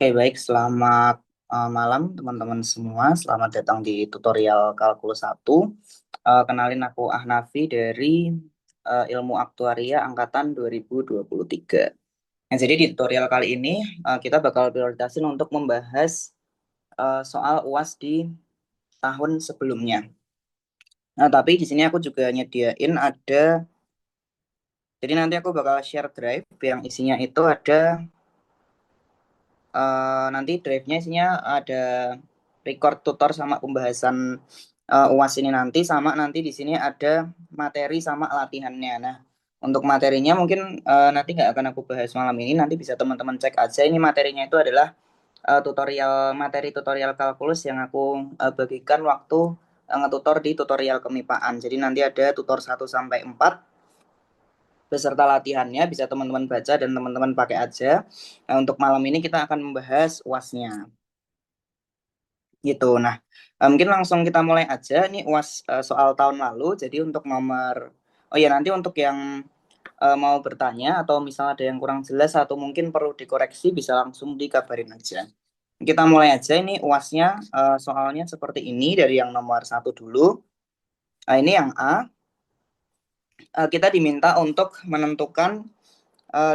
Oke, baik. Selamat malam teman-teman semua. Selamat datang di tutorial Kalkulus 1. Kenalin aku Ahnafi dari Ilmu Aktuaria Angkatan 2023. Nah, jadi di tutorial kali ini kita bakal prioritasin untuk membahas soal UAS di tahun sebelumnya. Nah, tapi di sini aku juga nyediain jadi nanti aku bakal share drive yang isinya itu ada nanti drive-nya isinya ada record tutor sama pembahasan UAS ini nanti, sama nanti di sini ada materi sama latihannya. Nah, untuk materinya mungkin nanti nggak akan aku bahas malam ini, nanti bisa teman-teman cek aja. Ini materinya itu adalah materi tutorial kalkulus yang aku bagikan waktu ngetutor di tutorial kemipaan. Jadi nanti ada tutor 1 sampai 4 beserta latihannya, bisa teman-teman baca dan teman-teman pakai aja. Nah, untuk malam ini kita akan membahas UAS-nya gitu. Nah, mungkin langsung kita mulai aja. Ini UAS soal tahun lalu. Jadi untuk nomor, oh ya, nanti untuk yang mau bertanya atau misalnya ada yang kurang jelas atau mungkin perlu dikoreksi, bisa langsung dikabarin aja. Kita mulai aja. Ini UAS-nya soalnya seperti ini dari yang nomor 1 dulu. Ini yang A. Kita diminta untuk menentukan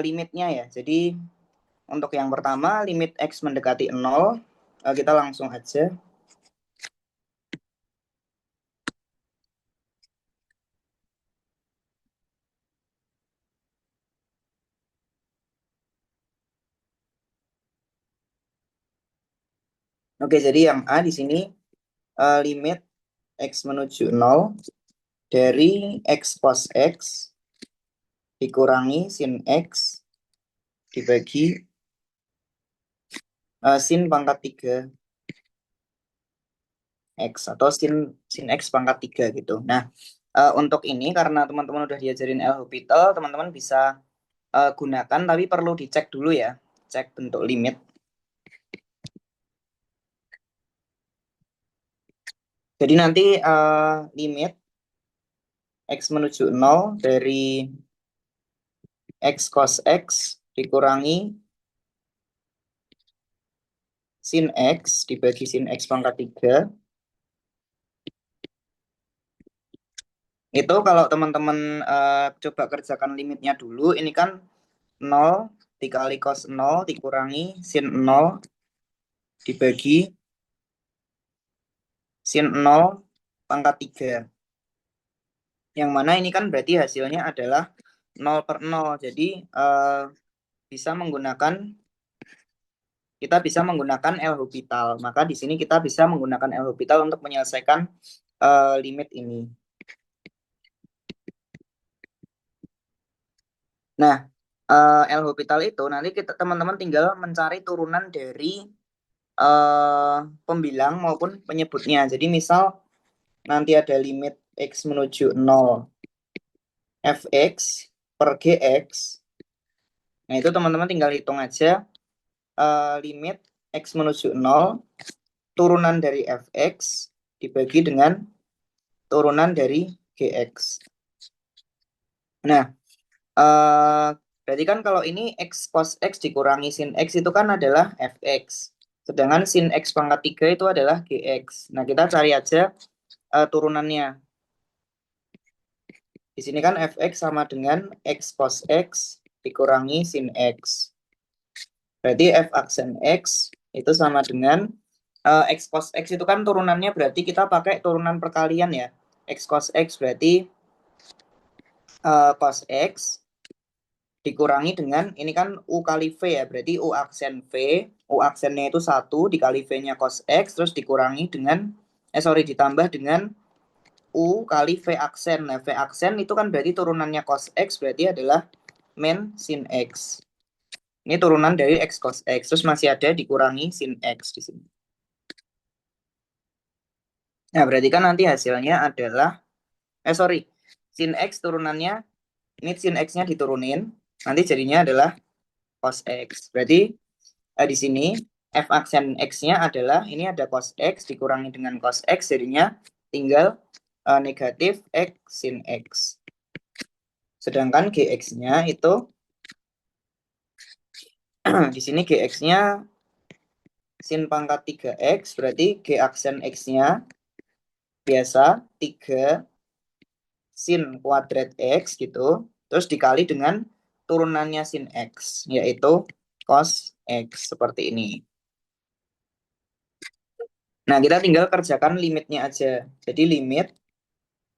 limitnya ya. Jadi untuk yang pertama, limit X mendekati 0. Kita langsung aja. Oke, jadi yang A di sini limit X menuju 0 dari X cos X dikurangi sin X dibagi sin pangkat 3 X atau sin X pangkat 3 gitu. Nah, untuk ini karena teman-teman udah diajarin L'Hopital, teman-teman bisa gunakan, tapi perlu dicek dulu ya, cek bentuk limit. Jadi nanti limit X menuju 0 dari X cos X dikurangi sin X dibagi sin X pangkat 3. Itu kalau teman-teman coba kerjakan limitnya dulu, ini kan 0 dikali cos 0 dikurangi sin 0 dibagi sin 0 pangkat 3. Yang mana ini kan berarti hasilnya adalah 0/0. Jadi bisa menggunakan kita bisa menggunakan L'Hopital. Maka di sini kita bisa menggunakan L'Hopital untuk menyelesaikan limit ini. Nah, L'Hopital itu nanti kita teman-teman tinggal mencari turunan dari pembilang maupun penyebutnya. Jadi misal nanti ada limit X menuju 0 Fx per Gx. Nah, itu teman-teman tinggal hitung aja limit X menuju 0 turunan dari Fx dibagi dengan turunan dari Gx. Nah, berarti kan kalau ini X cos X dikurangi sin X itu kan adalah Fx. Sedangkan sin X pangkat 3 itu adalah Gx. Nah, kita cari aja turunannya. Di sini kan Fx sama dengan X cos X dikurangi sin X. Berarti F aksen X itu sama dengan X cos X itu kan turunannya berarti kita pakai turunan perkalian ya. X cos X berarti cos X dikurangi dengan ini kan U kali V ya. Berarti U aksen V, U aksennya itu 1 dikali V-nya cos X terus dikurangi dengan ditambah dengan U kali V aksen. Nah, V aksen itu kan berarti turunannya cos X berarti adalah min sin X. Ini turunan dari X cos X. Terus masih ada dikurangi sin X di sini. Nah, berarti kan nanti hasilnya adalah, sin X turunannya, ini sin X-nya diturunin, nanti jadinya adalah cos X. Berarti di sini F aksen X-nya adalah, ini ada cos X dikurangi dengan cos X, jadinya tinggal negatif X sin X. Sedangkan GX-nya itu di sini GX-nya sin pangkat 3x, berarti G aksen X-nya biasa 3 sin kuadrat X gitu. Terus dikali dengan turunannya sin X, yaitu cos X seperti ini. Nah, kita tinggal kerjakan limitnya aja. Jadi limit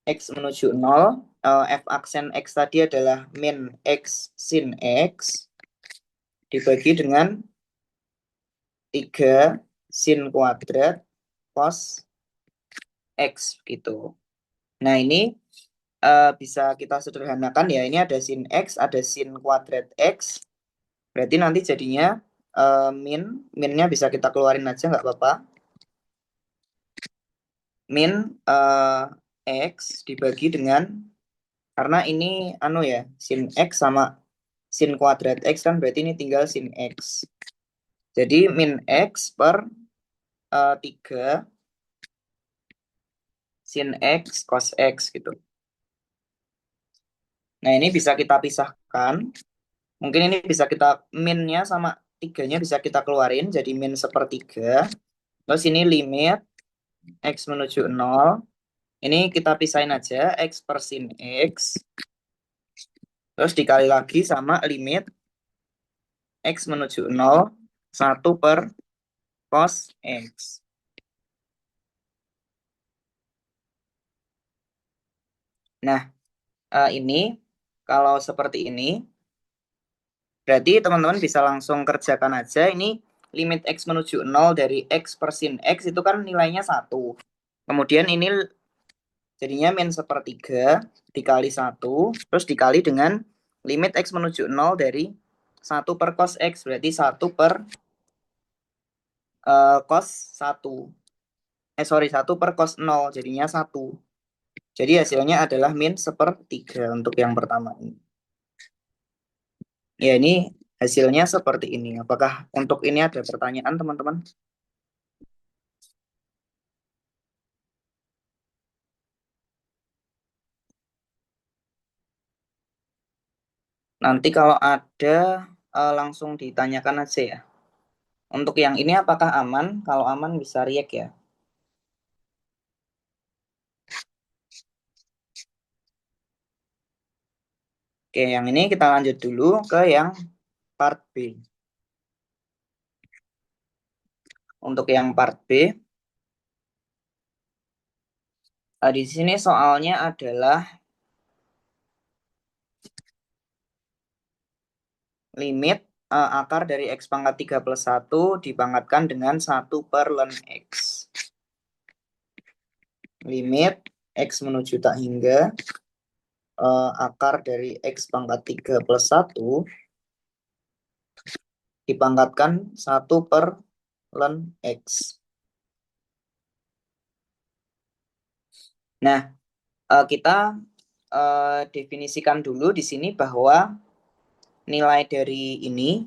X menuju 0, F aksen X tadi adalah min X sin X, dibagi dengan 3 sin kuadrat cos X gitu. Nah, ini bisa kita sederhanakan ya. Ini ada sin X, ada sin kuadrat X. Berarti nanti jadinya minnya bisa kita keluarin aja, nggak apa-apa. Min X dibagi dengan, karena ini ya, sin X sama sin kuadrat X kan berarti ini tinggal sin X. Jadi min X per 3 sin X cos X gitu. Nah, ini bisa kita pisahkan. Mungkin ini bisa kita minnya sama 3-nya bisa kita keluarin jadi min sepertiga. Terus ini limit X menuju 0. Ini kita pisahin aja X per sin X. Terus dikali lagi sama limit X menuju 0, 1 per cos X. Nah, ini kalau seperti ini, berarti teman-teman bisa langsung kerjakan aja. Ini limit X menuju 0 dari X per sin X itu kan nilainya 1. Kemudian ini jadinya min sepertiga dikali 1, terus dikali dengan limit X menuju 0 dari 1 per cos X, berarti 1 per cos 1. 1 per cos 0, jadinya 1. Jadi hasilnya adalah min sepertiga untuk yang pertama ini. Ya, ini hasilnya seperti ini. Apakah untuk ini ada pertanyaan, teman-teman? Nanti kalau ada langsung ditanyakan aja ya. Untuk yang ini apakah aman? Kalau aman bisa react ya. Oke, yang ini kita lanjut dulu ke yang part B. Untuk yang part B, di sini soalnya adalah limit akar dari X pangkat 3 plus 1 dipangkatkan dengan 1 per ln X. Limit X menuju tak hingga akar dari X pangkat 3 plus 1 dipangkatkan 1 per ln X. Nah, kita definisikan dulu di sini bahwa nilai dari ini,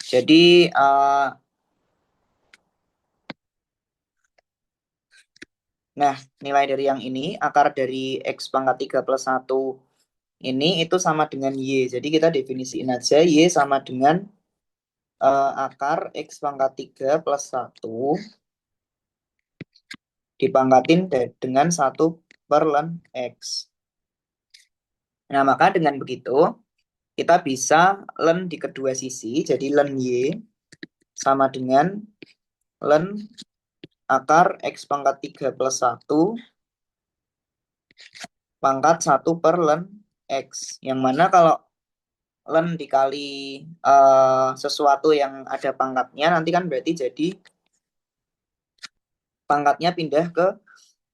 jadi nah, nilai dari yang ini, akar dari X pangkat 3 plus 1 ini itu sama dengan Y. Jadi kita definisiin aja Y sama dengan akar X pangkat 3 plus 1 dipangkatin dengan 1 per ln X. Nah, maka dengan begitu, kita bisa ln di kedua sisi, jadi ln Y sama dengan ln akar X pangkat 3 plus 1 pangkat 1 per ln X. Yang mana kalau ln dikali sesuatu yang ada pangkatnya, nanti kan berarti jadi pangkatnya pindah ke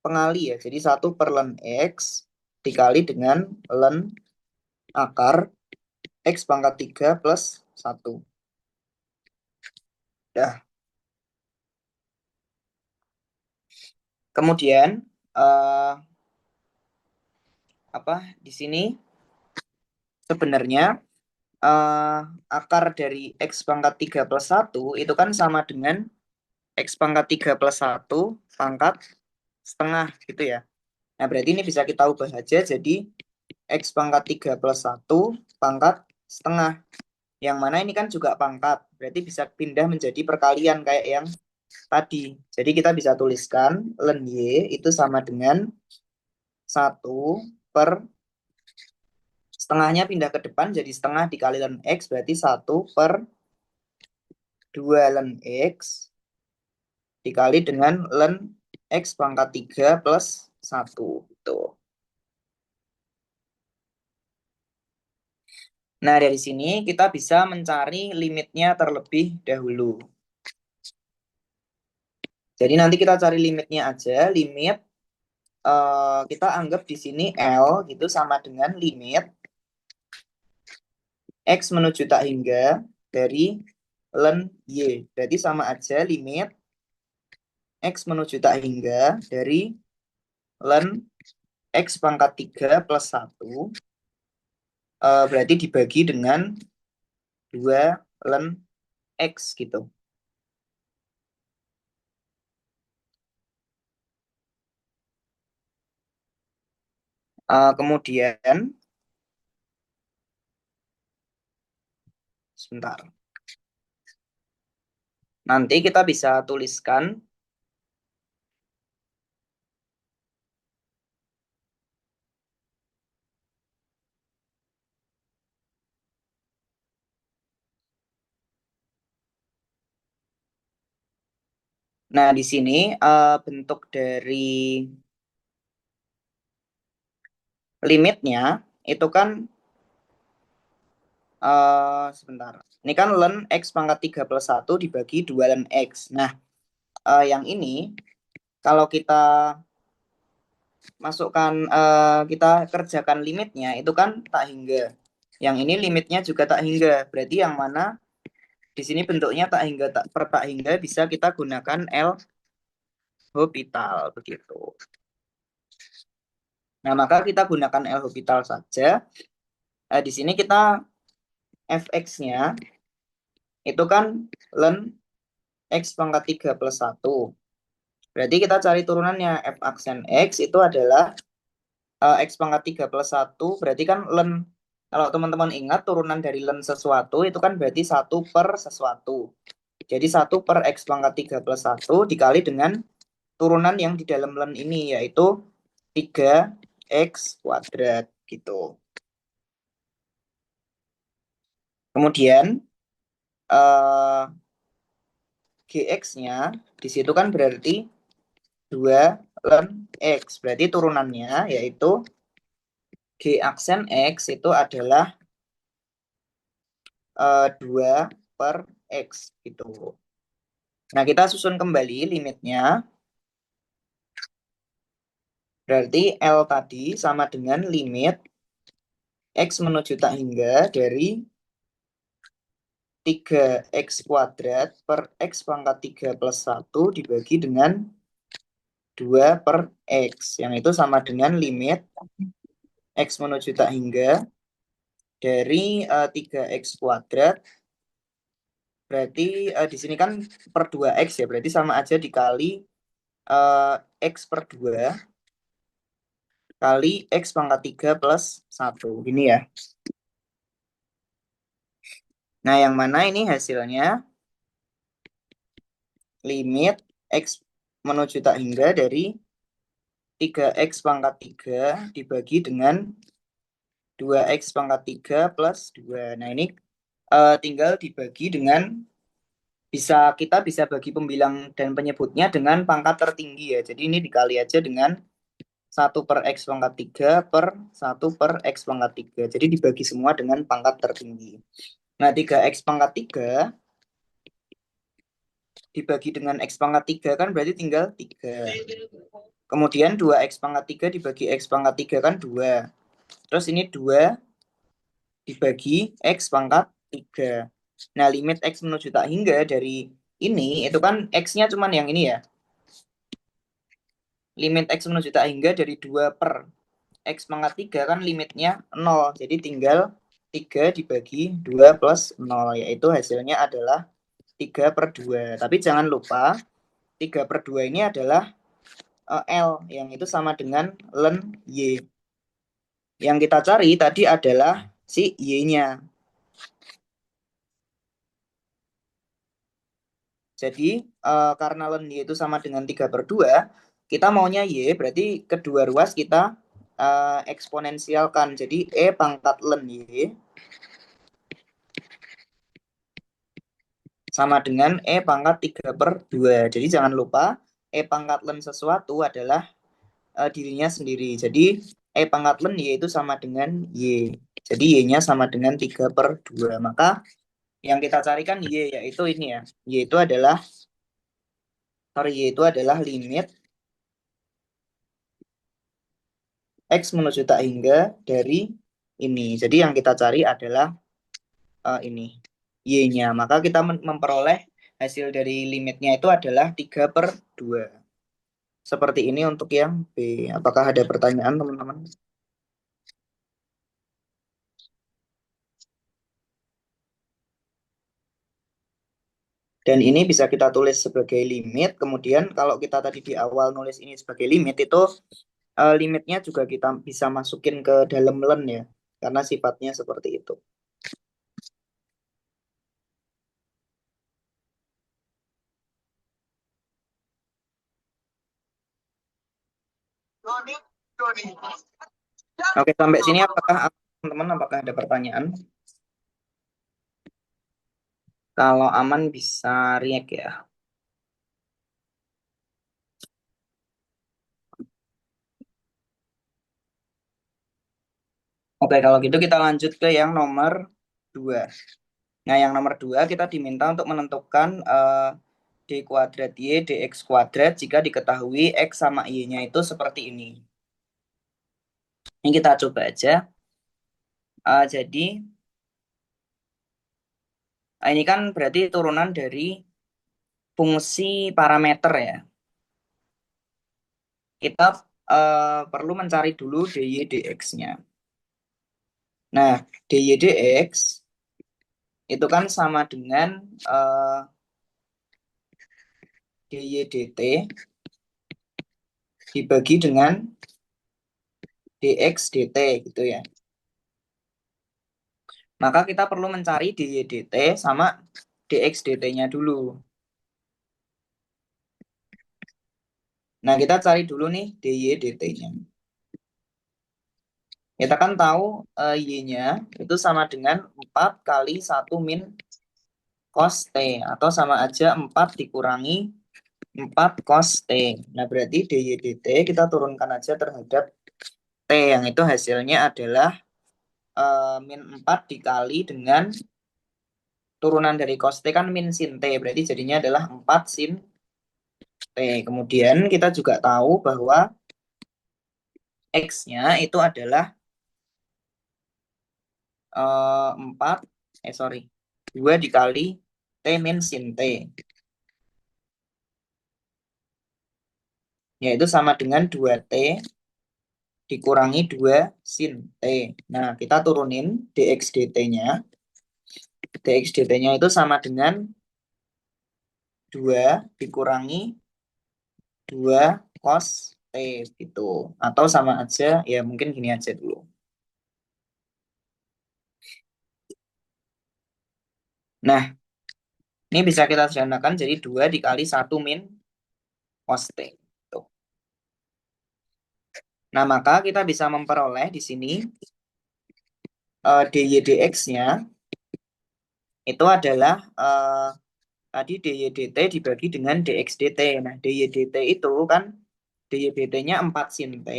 pengali ya. Jadi 1 per ln X dikali dengan ln akar X pangkat 3 plus 1. Dah. Kemudian di sini sebenarnya akar dari X pangkat 3 plus 1 itu kan sama dengan X pangkat 3 plus 1 pangkat setengah gitu ya. Nah, berarti ini bisa kita ubah aja jadi X pangkat 3 plus 1 pangkat setengah. Yang mana ini kan juga pangkat, berarti bisa pindah menjadi perkalian kayak yang tadi. Jadi kita bisa tuliskan ln Y itu sama dengan 1 per setengahnya pindah ke depan jadi setengah dikali ln X berarti 1 per 2 ln X dikali dengan ln X pangkat 3 plus 1. Gitu. Nah, dari sini kita bisa mencari limitnya terlebih dahulu. Jadi nanti kita cari limitnya aja. Limit kita anggap di sini L gitu sama dengan limit X menuju tak hingga dari ln Y. Berarti sama aja limit X menuju tak hingga dari ln X pangkat 3 plus 1. Berarti dibagi dengan 2 ln X gitu. Kemudian, sebentar. Nanti kita bisa tuliskan nah, di sini bentuk dari limitnya itu kan sebentar. Ini kan ln X pangkat 3 plus 1 dibagi 2 ln X. Nah, yang ini kalau kita masukkan, kita kerjakan limitnya itu kan tak hingga. Yang ini limitnya juga tak hingga. Berarti yang mana di sini bentuknya tak hingga per tak hingga bisa kita gunakan L hospital begitu. Nah, maka kita gunakan L hospital saja. Di sini kita fx-nya itu kan ln X pangkat 3 plus 1. Berarti kita cari turunannya. F aksen X itu adalah X pangkat 3 plus 1. Berarti kan ln, kalau teman-teman ingat turunan dari ln sesuatu itu kan berarti 1 per sesuatu. Jadi 1 per X pangkat 3 plus 1 dikali dengan turunan yang di dalam ln ini, yaitu 3X kuadrat gitu. Kemudian GX-nya di situ kan berarti 2 ln X. Berarti turunannya yaitu G aksen X itu adalah 2 per X gitu. Nah, kita susun kembali limitnya. Berarti L tadi sama dengan limit X menuju tak hingga dari 3X kuadrat per X pangkat 3 plus 1 dibagi dengan 2 per X. Yang itu sama dengan limit X menuju tak hingga dari 3X kuadrat. Berarti di sini kan per 2X ya. Berarti sama aja dikali X per 2 kali X pangkat 3 plus 1. Gini ya. Nah, yang mana ini hasilnya limit X menuju tak hingga dari 3X pangkat 3 dibagi dengan 2X pangkat 3 plus 2. Nah, ini tinggal dibagi dengan, kita bisa bagi pembilang dan penyebutnya dengan pangkat tertinggi ya. Jadi ini dikali aja dengan 1 per X pangkat 3 per 1 per X pangkat 3. Jadi dibagi semua dengan pangkat tertinggi. Nah, 3X pangkat 3 dibagi dengan X pangkat 3 kan berarti tinggal 3. Kemudian 2X pangkat 3 dibagi X pangkat 3 kan 2. Terus ini 2 dibagi X pangkat 3. Nah, limit X menuju tak hingga dari ini, itu kan X-nya cuman yang ini ya. Limit X menuju tak hingga dari 2 per X pangkat 3 kan limitnya 0. Jadi tinggal 3 dibagi 2 plus 0, yaitu hasilnya adalah 3 per 2. Tapi jangan lupa, 3 per 2 ini adalah L, yang itu sama dengan ln Y. Yang kita cari tadi adalah si Y-nya. Jadi karena ln Y itu sama dengan 3/2, kita maunya Y, berarti kedua ruas kita eksponensialkan. Jadi E pangkat ln Y sama dengan E pangkat 3/2. Jadi jangan lupa E pangkat ln sesuatu adalah dirinya sendiri. Jadi E pangkat ln Y itu sama dengan Y. Jadi Y-nya sama dengan 3/2. Maka yang kita carikan Y yaitu ini ya. Y itu adalah limit X menuju tak hingga dari ini. Jadi yang kita cari adalah ini Y-nya. Maka kita memperoleh hasil dari limitnya itu adalah 3/2. Seperti ini untuk yang B. Apakah ada pertanyaan, teman-teman? Dan ini bisa kita tulis sebagai limit. Kemudian kalau kita tadi di awal nulis ini sebagai limit, itu limitnya juga kita bisa masukin ke dalam len ya. Karena sifatnya seperti itu. Oke, sampai sini apakah teman-teman apakah ada pertanyaan? Kalau aman bisa react ya. Oke, kalau gitu kita lanjut ke yang nomor 2. Nah, yang nomor 2 kita diminta untuk menentukan D kuadrat Y dx kuadrat jika diketahui X sama Y-nya itu seperti ini. Ini kita coba aja. Jadi, ini kan berarti turunan dari fungsi parameter ya. Kita perlu mencari dulu dy dx-nya. Nah, dy dx itu kan sama dengan dy dt dibagi dengan dx dt gitu ya. Maka kita perlu mencari dy dt sama dx dt-nya dulu. Nah, kita cari dulu nih dy dt-nya. Kita kan tahu y-nya itu sama dengan 4 kali 1 min cos T. Atau sama aja 4 dikurangi 4 cos T. Nah, berarti dy dt kita turunkan aja terhadap T. Yang itu hasilnya adalah min 4 dikali dengan turunan dari cos T kan min sin T. Berarti jadinya adalah 4 sin T. Kemudian kita juga tahu bahwa X-nya itu adalah 4, 2 dikali T min sin T. Yaitu sama dengan 2T dikurangi 2 sin T. Nah, kita turunin dx dt-nya. Dx dt-nya itu sama dengan 2 dikurangi 2 cos T gitu. Atau sama aja, ya mungkin gini aja dulu. Nah, ini bisa kita sederhanakan jadi 2 dikali 1 min cos T. Tuh. Nah, maka kita bisa memperoleh di sini dy dx-nya itu adalah tadi dy dt dibagi dengan dx dt. Nah, dy dt itu kan dy dt-nya 4 sin T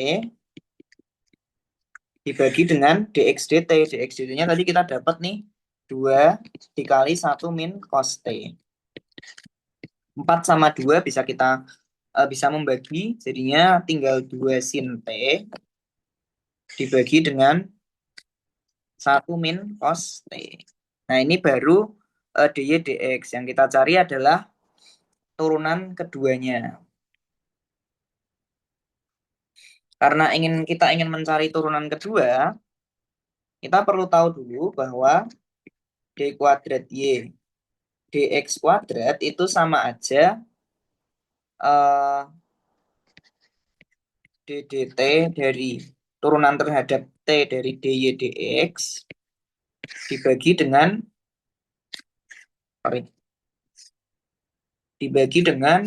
dibagi dengan dx dt. Dx dt-nya tadi kita dapat nih 2 dikali 1 min cos T. 4 sama 2 bisa kita bisa membagi, jadinya tinggal 2 sin T dibagi dengan 1 min cos T. Nah, ini baru dy dx. Yang kita cari adalah turunan keduanya. Karena kita ingin mencari turunan kedua, kita perlu tahu dulu bahwa d kuadrat y dx kuadrat itu sama aja d dt dari turunan terhadap t dari dy dx dibagi dengan dibagi dengan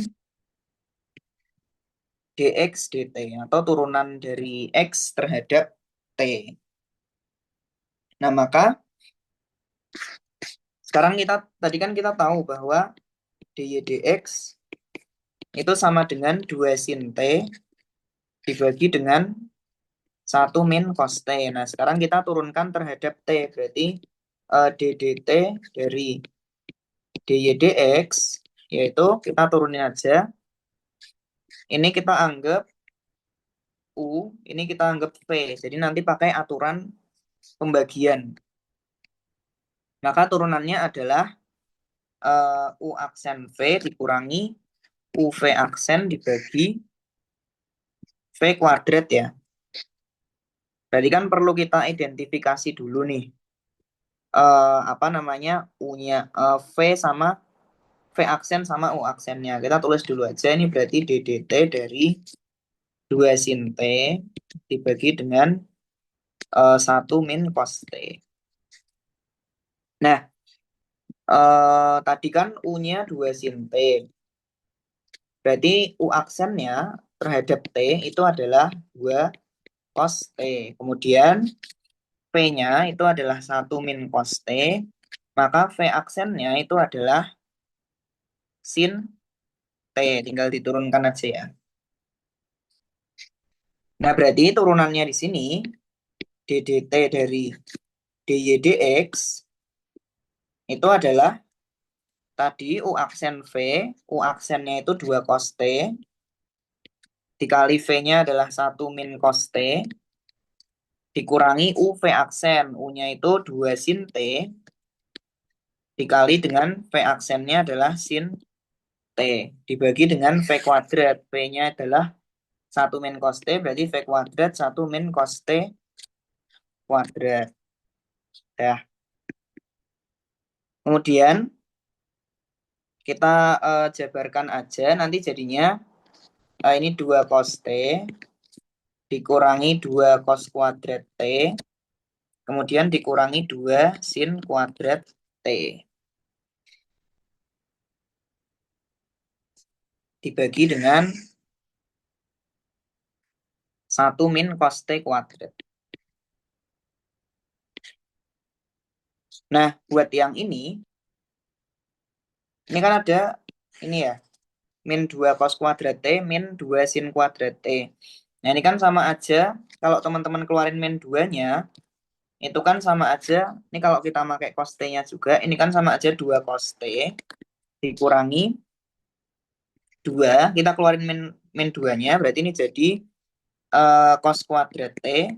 dx dt atau turunan dari x terhadap t. Nah, maka sekarang tadi kan kita tahu bahwa dy dx itu sama dengan 2 sin t dibagi dengan 1 min cos t. Nah, sekarang kita turunkan terhadap t, berarti d dt dari dy dx, yaitu kita turunin aja. Ini kita anggap U, ini kita anggap V. Jadi nanti pakai aturan pembagian. Maka turunannya adalah U aksen V dikurangi UV aksen dibagi V kuadrat ya. Berarti kan perlu kita identifikasi dulu nih. Apa namanya U-nya, V sama V aksen sama U aksennya. Kita tulis dulu aja, ini berarti ddt dari 2 sin T dibagi dengan 1 min cos T. Nah, tadi kan U-nya 2 sin T. Berarti U aksennya terhadap T itu adalah 2 cos T. Kemudian V-nya itu adalah 1 min cos T. Maka V aksennya itu adalah sin T. Tinggal diturunkan aja ya. Nah, berarti turunannya di sini ddt dari dy dx itu adalah tadi U aksen V, U aksennya itu 2 cos T, dikali V-nya adalah 1 min cos T, dikurangi UV aksen, U-nya itu 2 sin T, dikali dengan V aksennya adalah sin T, dibagi dengan V kuadrat, V-nya adalah 1 min cos T, berarti V kuadrat 1 min cos T kuadrat. Ya. Kemudian kita jabarkan aja, nanti jadinya ini 2 cos T dikurangi 2 cos kuadrat T, kemudian dikurangi 2 sin kuadrat T. Dibagi dengan 1 min cos T kuadrat. Nah, buat yang ini kan ada ini ya, min 2 cos kuadrat T, min 2 sin kuadrat T. Nah, ini kan sama aja, kalau teman-teman keluarin min 2-nya, itu kan sama aja, ini kalau kita pakai cos T-nya juga, ini kan sama aja 2 cos T, dikurangi 2, kita keluarin min 2-nya, berarti ini jadi cos kuadrat T,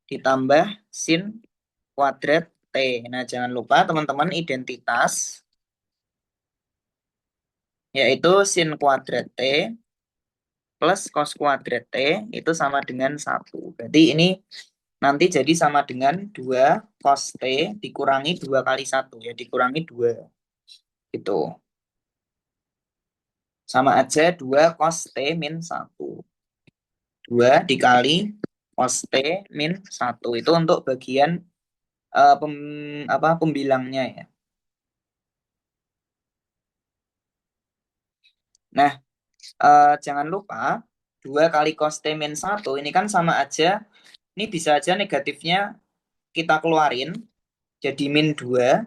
ditambah sin kuadrat T. Nah, jangan lupa teman-teman identitas, yaitu sin kuadrat T plus cos kuadrat T itu sama dengan 1. Berarti ini nanti jadi sama dengan 2 cos T dikurangi 2 kali 1. Ya, dikurangi 2. Gitu. Sama aja 2 cos T min 1. 2 dikali cos T min 1. Itu untuk bagian pembilangnya ya. Nah, jangan lupa 2 kali cos T min 1 ini kan sama aja, ini bisa aja negatifnya kita keluarin jadi min 2,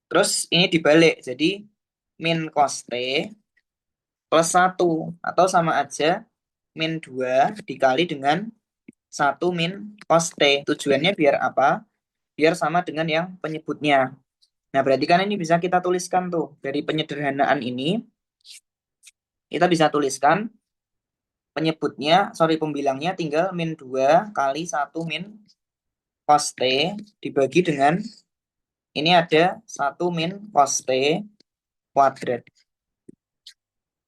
terus ini dibalik jadi min cos T plus 1, atau sama aja min 2 dikali dengan 1 min cos T. Tujuannya biar apa? Biar sama dengan yang penyebutnya. Nah, berarti kan ini bisa kita tuliskan tuh, dari penyederhanaan ini kita bisa tuliskan pembilangnya tinggal min 2 kali 1 min cos T dibagi dengan ini ada 1 min cos T kuadrat.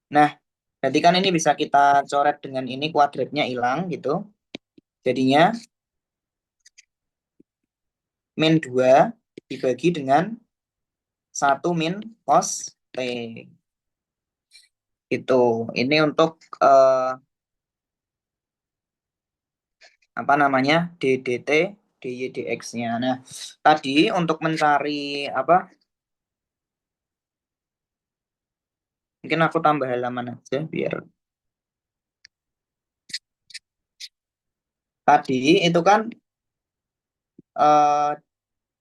Nah, berarti kan ini bisa kita coret dengan ini, kuadratnya hilang gitu. Jadinya min 2 dibagi dengan 1 min cos T. Gitu. Ini untuk apa namanya? DDT dy dx-nya. Nah, tadi untuk mencari apa? Mungkin aku tambah halaman aja biar tadi itu kan eh,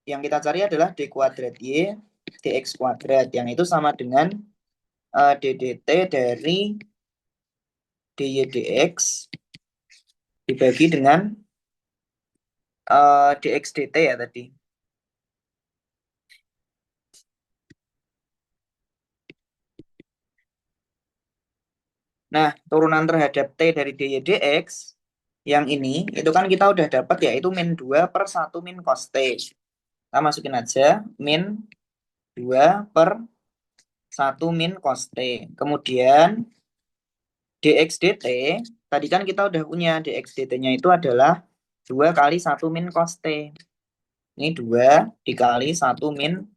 yang kita cari adalah d kuadrat y dx kuadrat yang itu sama dengan ddt dari dy dx dibagi dengan dx dt ya tadi. Nah, turunan terhadap t dari dy dx yang ini itu kan kita udah dapat ya itu min 2 per 1 min cos t. Kita masukin aja min 2 per 1 min cos t. Kemudian dx dt, tadi kan kita udah punya dx dt-nya itu adalah 2 kali 1 min cos t. Ini 2 dikali 1 min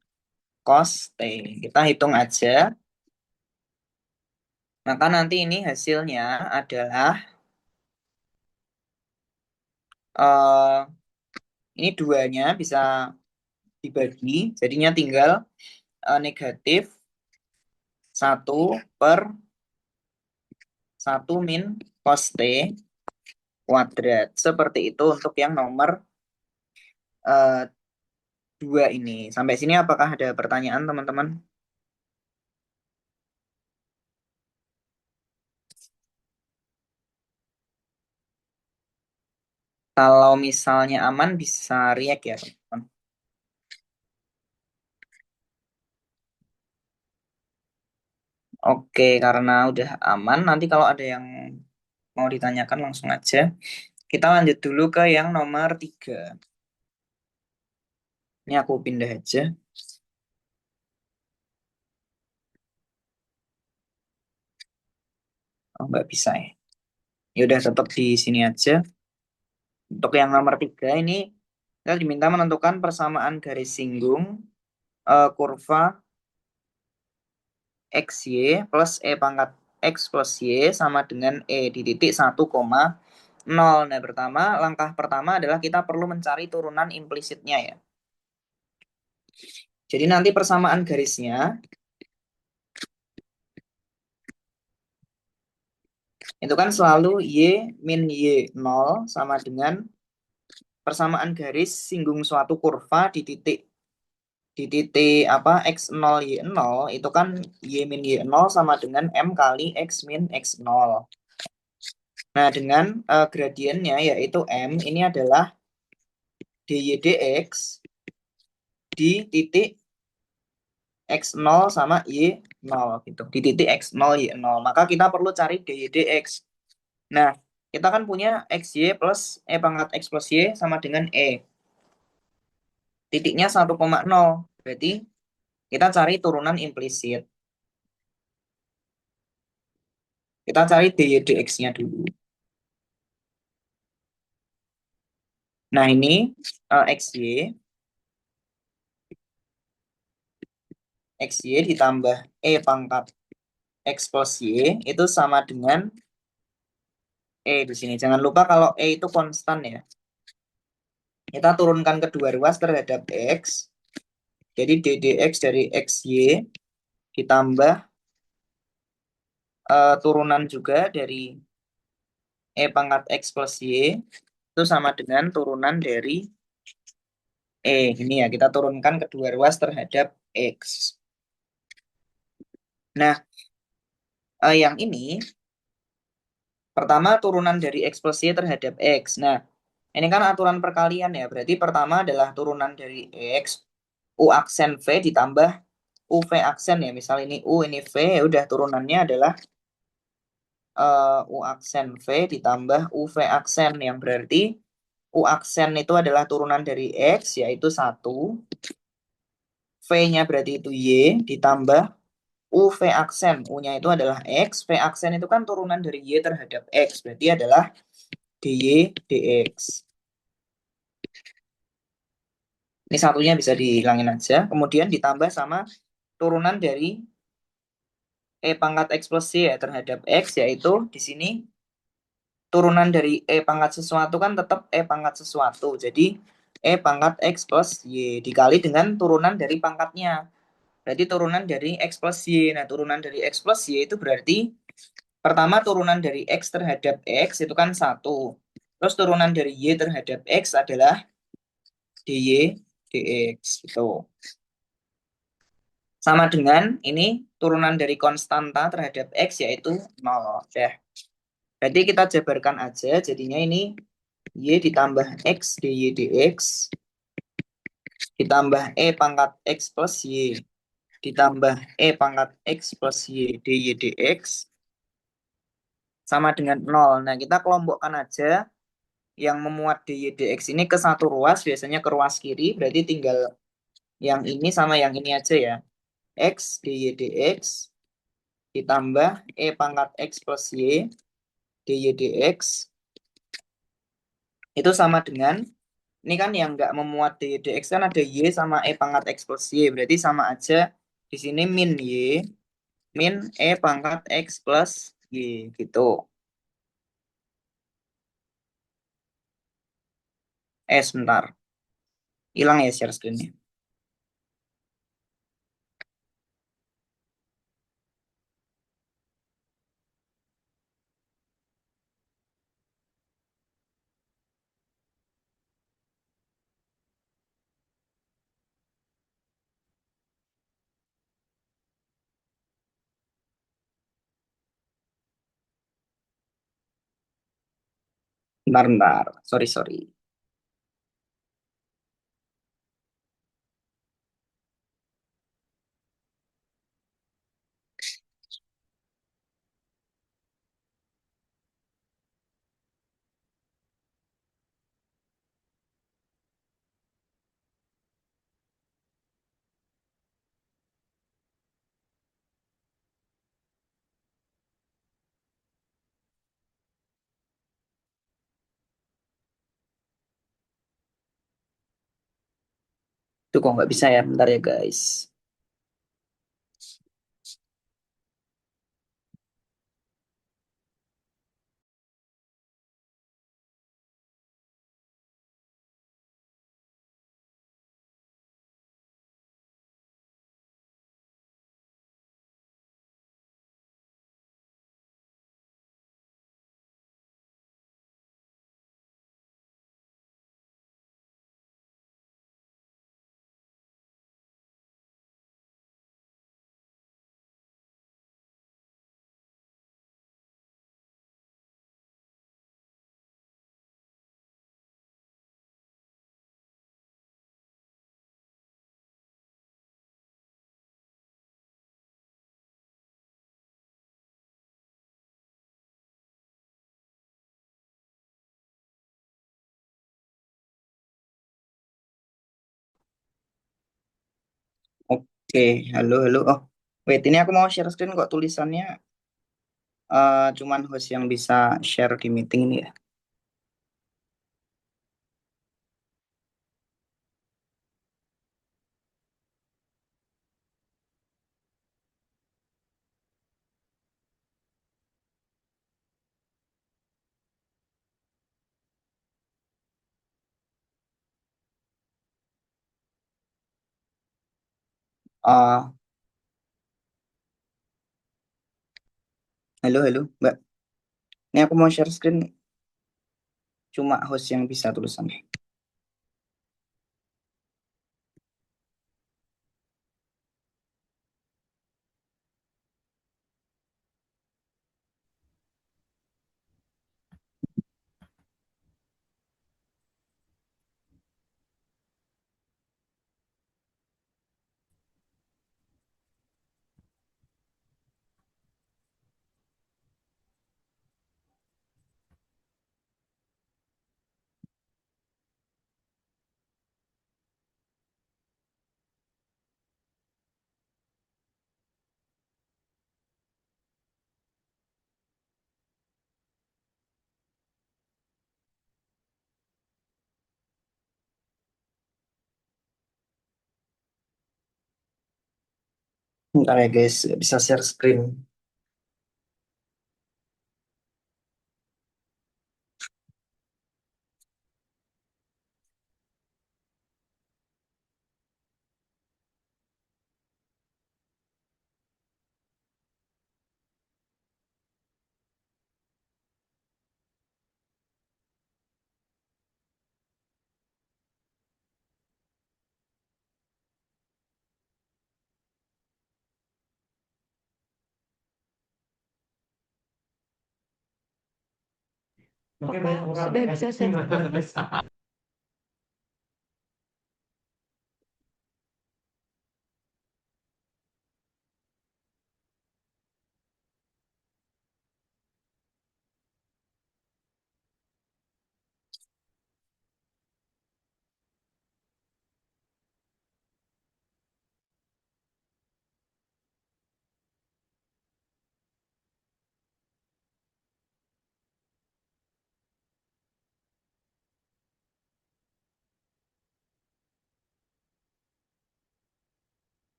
cos t. Kita hitung aja. Maka nanti ini hasilnya adalah eh ini duanya bisa dibagi, jadinya tinggal negatif 1 per 1 min cos t kuadrat. Seperti itu untuk yang nomor 2 ini. Sampai sini apakah ada pertanyaan teman-teman? Kalau misalnya aman bisa react ya teman-teman. Oke, karena udah aman, nanti kalau ada yang mau ditanyakan langsung aja. Kita lanjut dulu ke yang nomor 3. Ini aku pindah aja. Oh, nggak bisa ya. Ya udah tetap di sini aja. Untuk yang nomor 3 ini kita diminta menentukan persamaan garis singgung kurva XY plus E pangkat X plus Y sama dengan E di titik 1,0. Nah, langkah pertama adalah kita perlu mencari turunan implisitnya ya. Jadi nanti persamaan garisnya itu kan selalu Y min Y 0 sama dengan persamaan garis singgung suatu kurva di titik apa x0 y0 itu kan y min y0 sama dengan m kali x min x0. Nah, dengan gradiennya yaitu m ini adalah dy dx di titik x0 sama y0 gitu. Di titik x0 y0. Maka kita perlu cari dy dx. Nah, kita kan punya xy plus e pangkat x plus y sama dengan e. Titiknya 1,0. Berarti kita cari turunan implisit. Kita cari dy dx-nya dulu. Nah, ini xy ditambah e pangkat x plus y itu sama dengan e di sini. Jangan lupa kalau e itu konstan ya. Kita turunkan kedua ruas terhadap x. Jadi ddx dari xy ditambah turunan juga dari e pangkat x plus y itu sama dengan turunan dari ini ya, kita turunkan kedua ruas terhadap x. Nah, yang ini pertama turunan dari x plus y terhadap x. Nah, ini kan aturan perkalian ya, berarti pertama adalah turunan dari x, u aksen v ditambah uv aksen ya. Misal ini u, ini v, ya udah turunannya adalah u aksen v ditambah uv aksen yang berarti u aksen itu adalah turunan dari x yaitu 1, v-nya berarti itu y ditambah uv aksen, u-nya itu adalah x, v aksen itu kan turunan dari y terhadap x, berarti adalah dy dx. Ini satunya bisa dihilangin aja, kemudian ditambah sama turunan dari e pangkat x plus y ya terhadap x, yaitu di sini turunan dari e pangkat sesuatu kan tetap e pangkat sesuatu. Jadi e pangkat x plus y dikali dengan turunan dari pangkatnya. Berarti turunan dari X plus Y. Nah, turunan dari X plus Y itu berarti pertama turunan dari X terhadap X itu kan 1. Terus turunan dari Y terhadap X adalah DY dx gitu. Sama dengan ini turunan dari konstanta terhadap X yaitu 0. Ya. Berarti kita jabarkan aja jadinya ini Y ditambah X dy dx ditambah E pangkat X plus Y ditambah E pangkat X plus Y dy dx sama dengan 0. Nah, kita kelompokkan aja yang memuat dy dx ini ke satu ruas, biasanya ke ruas kiri, berarti tinggal yang ini sama yang ini aja ya. X dy dx ditambah E pangkat X plus Y dy dx itu sama dengan, ini kan yang nggak memuat dy dx kan ada Y sama E pangkat X plus Y, berarti sama aja di sini min Y min E pangkat X plus Y gitu. Sebentar. Hilang ya share screen-nya. Bentar. Sorry. Itu kok nggak bisa ya, bentar ya guys. Oke, halo. Oh, wait, ini aku mau share screen kok tulisannya cuman host yang bisa share di meeting ini ya. Uh, halo, Mbak. Ini aku mau share screen cuma host yang bisa tulisannya. Bentar ya guys, nggak bisa share screen. Sudah bisa saya.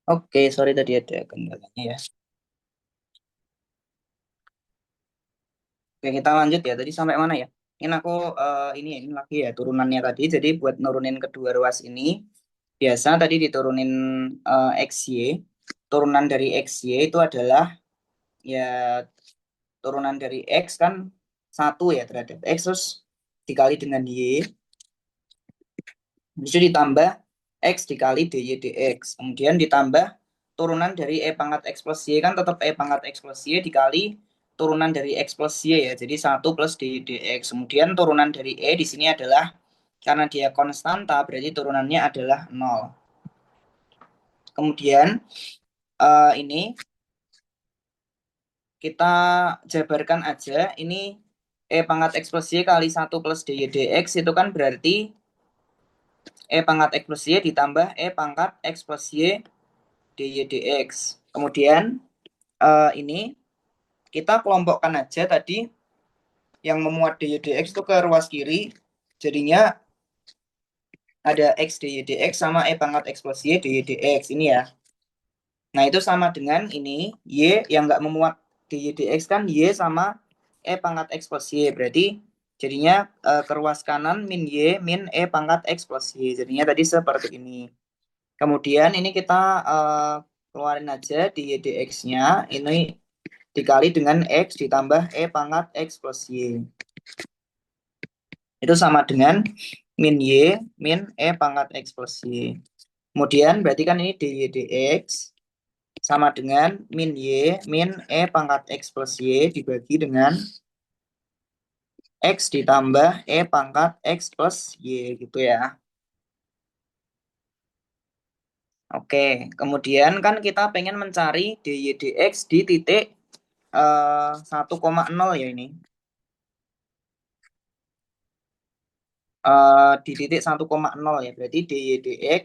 Oke, sorry tadi ada kendalanya ya. Oke, kita lanjut ya. Tadi sampai mana ya? Ini aku ini lagi ya turunannya tadi. Jadi buat nurunin kedua ruas ini, biasa tadi diturunin XY. Turunan dari XY itu adalah ya turunan dari X kan satu ya terhadap X, terus dikali dengan Y. Bisa ditambah X dikali DY dx. Kemudian ditambah turunan dari E pangkat X plus Y kan tetap E pangkat X plus Y dikali turunan dari X plus Y ya. Jadi satu plus DY dx. Kemudian turunan dari E di sini adalah karena dia konstanta berarti turunannya adalah nol. Kemudian ini kita jabarkan aja ini E pangkat X plus Y kali satu plus DY dx itu kan berarti E pangkat X plus Y ditambah E pangkat X plus Y dy dx. Kemudian ini kita kelompokkan aja tadi yang memuat dy dx itu ke ruas kiri. Jadinya ada x dy dx sama E pangkat X plus Y dy dx ini ya. Nah itu sama dengan ini Y yang nggak memuat dy dx kan Y sama E pangkat X plus Y. Berarti jadinya ke ruas kanan min Y min E pangkat X plus Y. Jadinya tadi seperti ini. Kemudian ini kita keluarin aja dy dx-nya. Ini dikali dengan X ditambah E pangkat X plus Y. Itu sama dengan min Y min E pangkat X plus Y. Kemudian berarti kan ini dy dx sama dengan min Y min E pangkat X plus Y dibagi dengan X ditambah E pangkat X plus Y gitu ya. Oke, kemudian kan kita pengen mencari dy dx di titik 1,0 ya ini. Di titik 1,0 ya. Berarti dy dx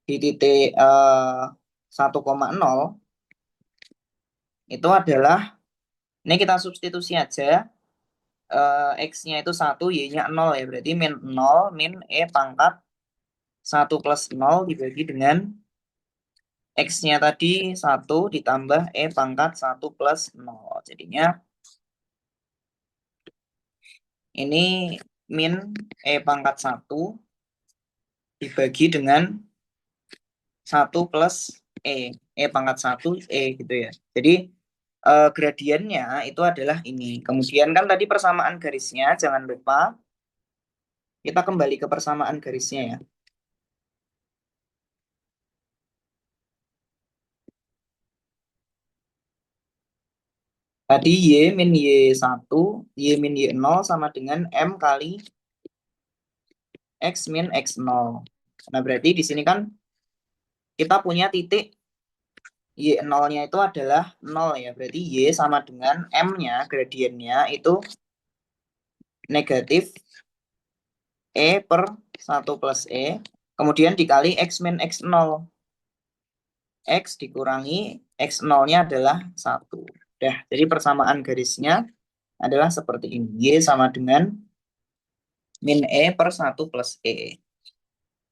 di titik 1,0 itu adalah ini kita substitusi aja x-nya itu 1, y-nya 0 ya. Berarti min 0 min E pangkat 1 plus 0 dibagi dengan x-nya tadi 1 ditambah E pangkat 1 plus 0. Jadinya ini min E pangkat 1 dibagi dengan 1 plus E pangkat 1 gitu ya. Jadi gradiennya itu adalah ini. Kemudian kan tadi persamaan garisnya, jangan lupa kita kembali ke persamaan garisnya ya. Tadi Y min Y1, Y min Y0 sama dengan M kali X min X0. Nah berarti di sini kan kita punya titik Y0-nya itu adalah 0 ya. Berarti Y sama dengan M-nya, gradiennya itu negatif E per 1 plus E. Kemudian dikali X min X0. X dikurangi X0-nya adalah 1. Udah, jadi persamaan garisnya adalah seperti ini. Y sama dengan min E per 1 plus E.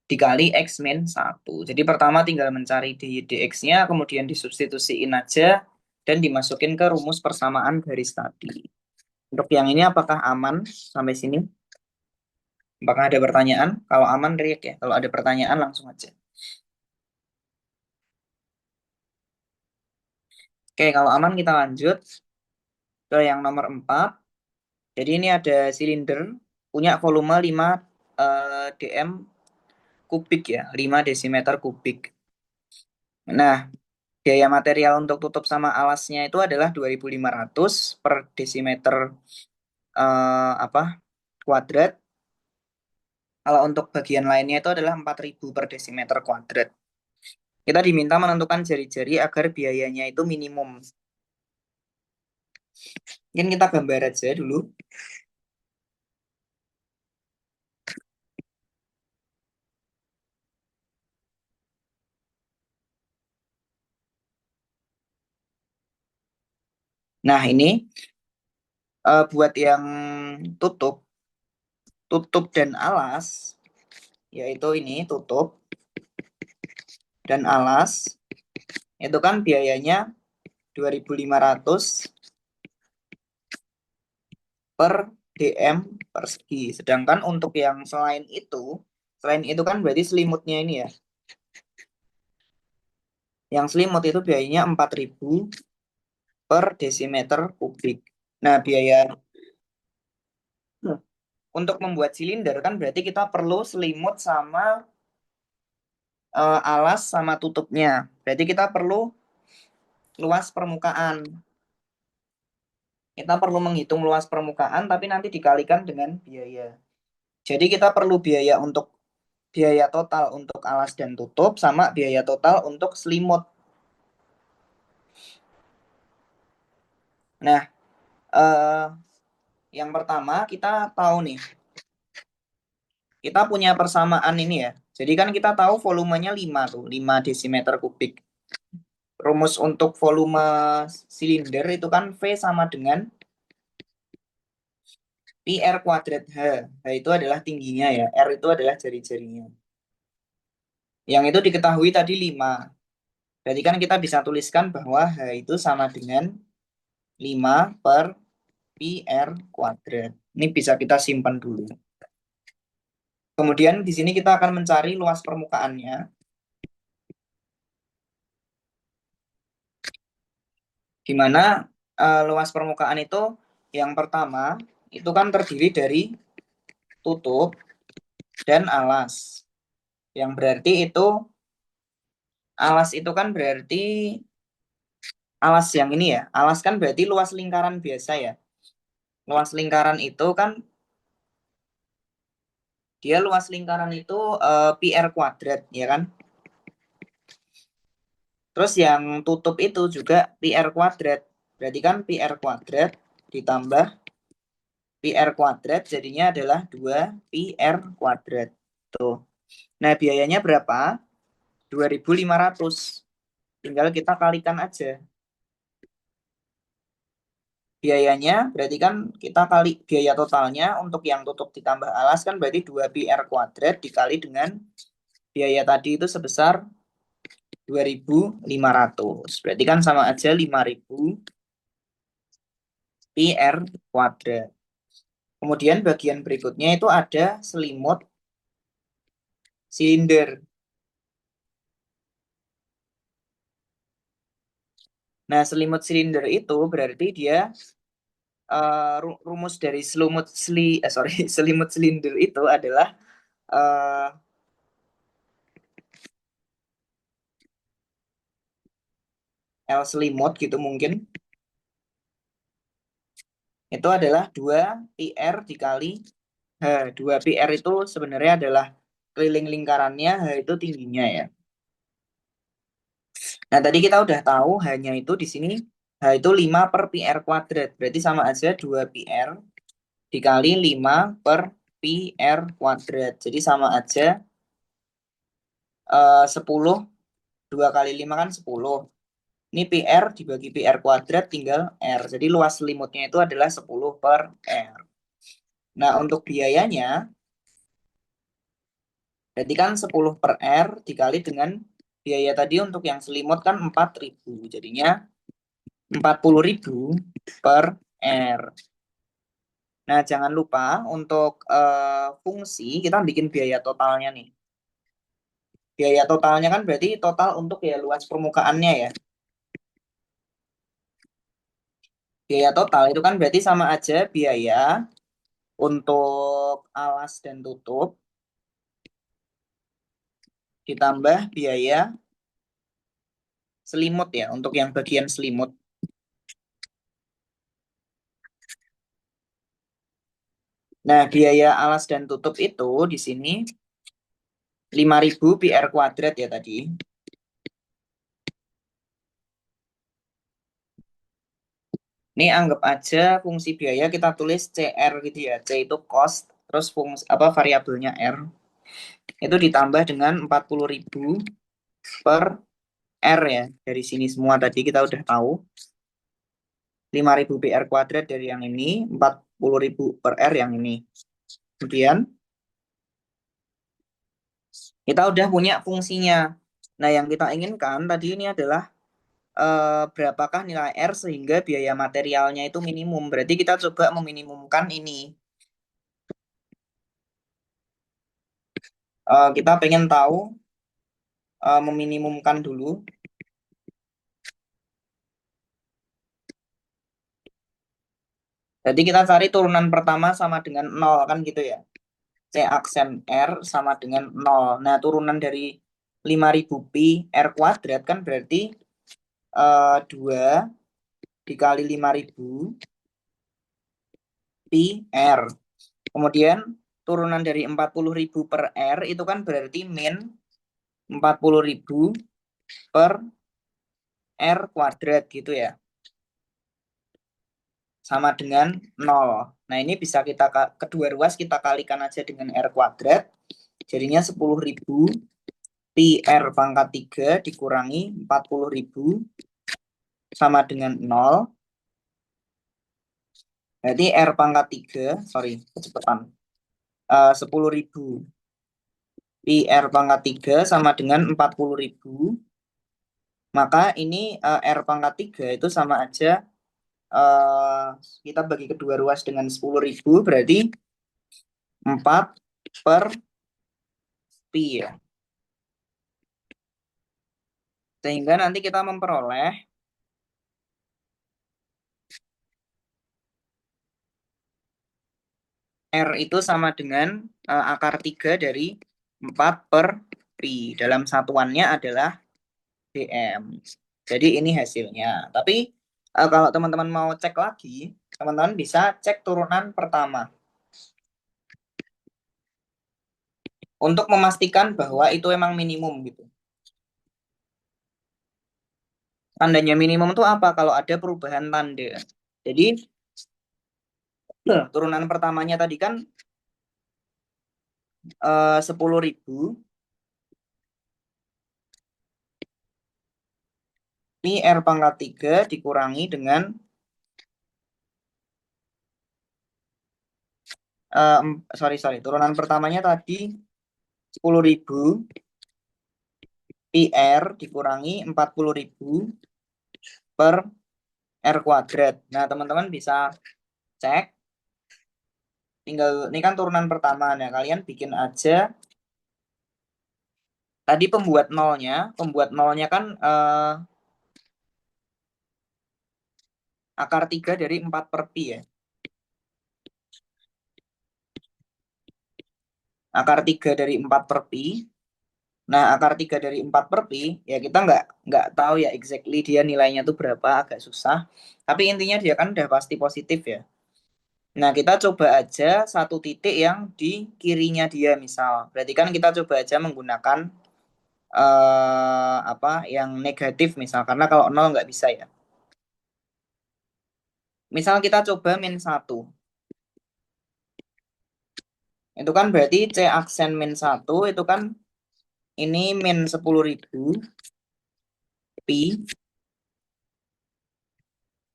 Dikali X min 1. Jadi pertama tinggal mencari dy dx-nya, kemudian disubstitusiin aja, dan dimasukin ke rumus persamaan garis tadi. Untuk yang ini apakah aman sampai sini? Apakah ada pertanyaan? Kalau aman, react ya. Kalau ada pertanyaan, langsung aja. Oke, kalau aman kita lanjut. Ke yang nomor 4. Jadi ini ada silinder punya volume 5 dm kubik ya, 5 desimeter kubik. Nah, biaya material untuk tutup sama alasnya itu adalah 2.500 per desimeter kuadrat. Kalau untuk bagian lainnya itu adalah 4.000 per desimeter kuadrat. Kita diminta menentukan jari-jari agar biayanya itu minimum. Mungkin kita gambar aja dulu. Nah, ini buat yang tutup dan alas, yaitu ini tutup dan alas, itu kan biayanya 2.500 per dm persegi. Sedangkan untuk yang selain itu kan berarti selimutnya ini ya. Yang selimut itu biayanya 4.000 per desimeter kubik. Nah, biaya untuk membuat silinder kan berarti kita perlu selimut sama alas sama tutupnya. Berarti kita perlu luas permukaan. Kita perlu menghitung luas permukaan tapi nanti dikalikan dengan biaya. Jadi kita perlu biaya total untuk alas dan tutup sama biaya total untuk selimut. Nah, yang pertama kita tahu nih, kita punya persamaan ini ya. Jadi kan kita tahu volumenya 5 tuh, 5 desimeter kubik. Rumus untuk volume silinder itu kan V sama dengan pi R kuadrat H. H itu adalah tingginya ya, R itu adalah jari-jarinya. Yang itu diketahui tadi 5. Berarti kan kita bisa tuliskan bahwa H itu sama dengan 5 per pi R kuadrat. Ini bisa kita simpan dulu. Kemudian di sini kita akan mencari luas permukaannya. Di mana luas permukaan itu yang pertama itu kan terdiri dari tutup dan alas. Yang berarti itu alas itu kan berarti alas yang ini ya. Alas kan berarti luas lingkaran biasa ya. Luas lingkaran itu kan dia luas lingkaran itu pi R kuadrat ya kan. Terus yang tutup itu juga pi R kuadrat. Berarti kan pi R kuadrat ditambah pi R kuadrat jadinya adalah 2 pi R kuadrat. Tuh. Nah, biayanya berapa? 2.500. Tinggal kita kalikan aja. Biayanya berarti kan kita kali biaya totalnya untuk yang tutup ditambah alas kan berarti 2 pi R kuadrat dikali dengan biaya tadi itu sebesar 2.500. Berarti kan sama aja 5.000 pi R kuadrat. Kemudian bagian berikutnya itu ada selimut silinder. Nah, selimut silinder itu berarti dia rumus dari selimut silinder itu adalah L selimut gitu mungkin. Itu adalah 2 pi R dikali H. 2 pi R itu sebenarnya adalah keliling lingkarannya, H itu tingginya ya. Nah, tadi kita udah tahu hanya itu di sini H itu 5 per pi R kuadrat. Berarti sama aja 2 pi R dikali 5 per pi R kuadrat. Jadi sama aja 10. 2 kali 5 kan 10. Ini pi R dibagi pi R kuadrat tinggal R. Jadi luas selimutnya itu adalah 10 per R. Nah, untuk biayanya berarti kan 10 per R dikali dengan biaya tadi untuk yang selimut kan 4.000. Jadinya 40.000 per R. Nah, jangan lupa untuk fungsi kita bikin biaya totalnya nih. Biaya totalnya kan berarti total untuk ya luas permukaannya ya. Biaya total itu kan berarti sama aja biaya untuk alas dan tutup ditambah biaya selimut ya, untuk yang bagian selimut. Nah, biaya alas dan tutup itu di sini 5.000 PR kuadrat ya tadi. Ini anggap aja fungsi biaya kita tulis CR gitu ya. C itu cost, terus fungsi apa variabelnya R. Itu ditambah dengan 40.000 per R ya. Dari sini semua tadi kita udah tahu. 5.000 PR kuadrat dari yang ini, 40.000 per R yang ini. Kemudian kita udah punya fungsinya. Nah, yang kita inginkan tadi ini adalah berapakah nilai R sehingga biaya materialnya itu minimum. Berarti kita coba meminimumkan ini. Kita pengen tahu meminimumkan dulu. Jadi kita cari turunan pertama sama dengan 0 kan gitu ya. C aksen R sama dengan 0. Nah, turunan dari 5.000 pi R kuadrat kan berarti 2 dikali 5.000 pi R. Kemudian turunan dari 40.000 per R itu kan berarti min 40.000 per R kuadrat gitu ya. Sama dengan 0. Nah, ini bisa kita kedua ruas kita kalikan aja dengan R kuadrat. Jadinya 10.000 pi R pangkat 3 dikurangi 40.000 sama dengan 0. Berarti R pangkat 3, sorry, kecepatan. 10.000 pi R pangkat 3 sama dengan 40.000. Maka ini R pangkat 3 itu sama aja kita bagi kedua ruas dengan 10.000 berarti 4 per pi ya. Sehingga nanti kita memperoleh R itu sama dengan akar 3 dari 4 per pi. Dalam satuannya adalah dm. Jadi ini hasilnya. Tapi kalau teman-teman mau cek lagi, teman-teman bisa cek turunan pertama. Untuk memastikan bahwa itu emang minimum gitu. Tandanya minimum itu apa? Kalau ada perubahan tanda. Jadi turunan pertamanya tadi kan 10.000 pi R pangkat 3 dikurangi dengan turunan pertamanya tadi 10.000 pi R dikurangi 40.000 per R kuadrat. Nah, teman-teman bisa cek. Tinggal, ini kan turunan pertama. Nah, kalian bikin aja. Tadi pembuat nolnya kan akar 3 dari 4 per pi ya. Akar 3 dari 4 per pi. Nah, akar 3 dari 4 per pi, ya kita nggak tahu ya exactly dia nilainya tuh berapa, agak susah. Tapi intinya dia kan udah pasti positif ya. Nah, kita coba aja satu titik yang di kirinya dia misal. Berarti kan kita coba aja menggunakan apa yang negatif misal. Karena kalau nol nggak bisa ya. Misal kita coba min 1. Itu kan berarti C aksen min 1 itu kan ini min 10.000 pi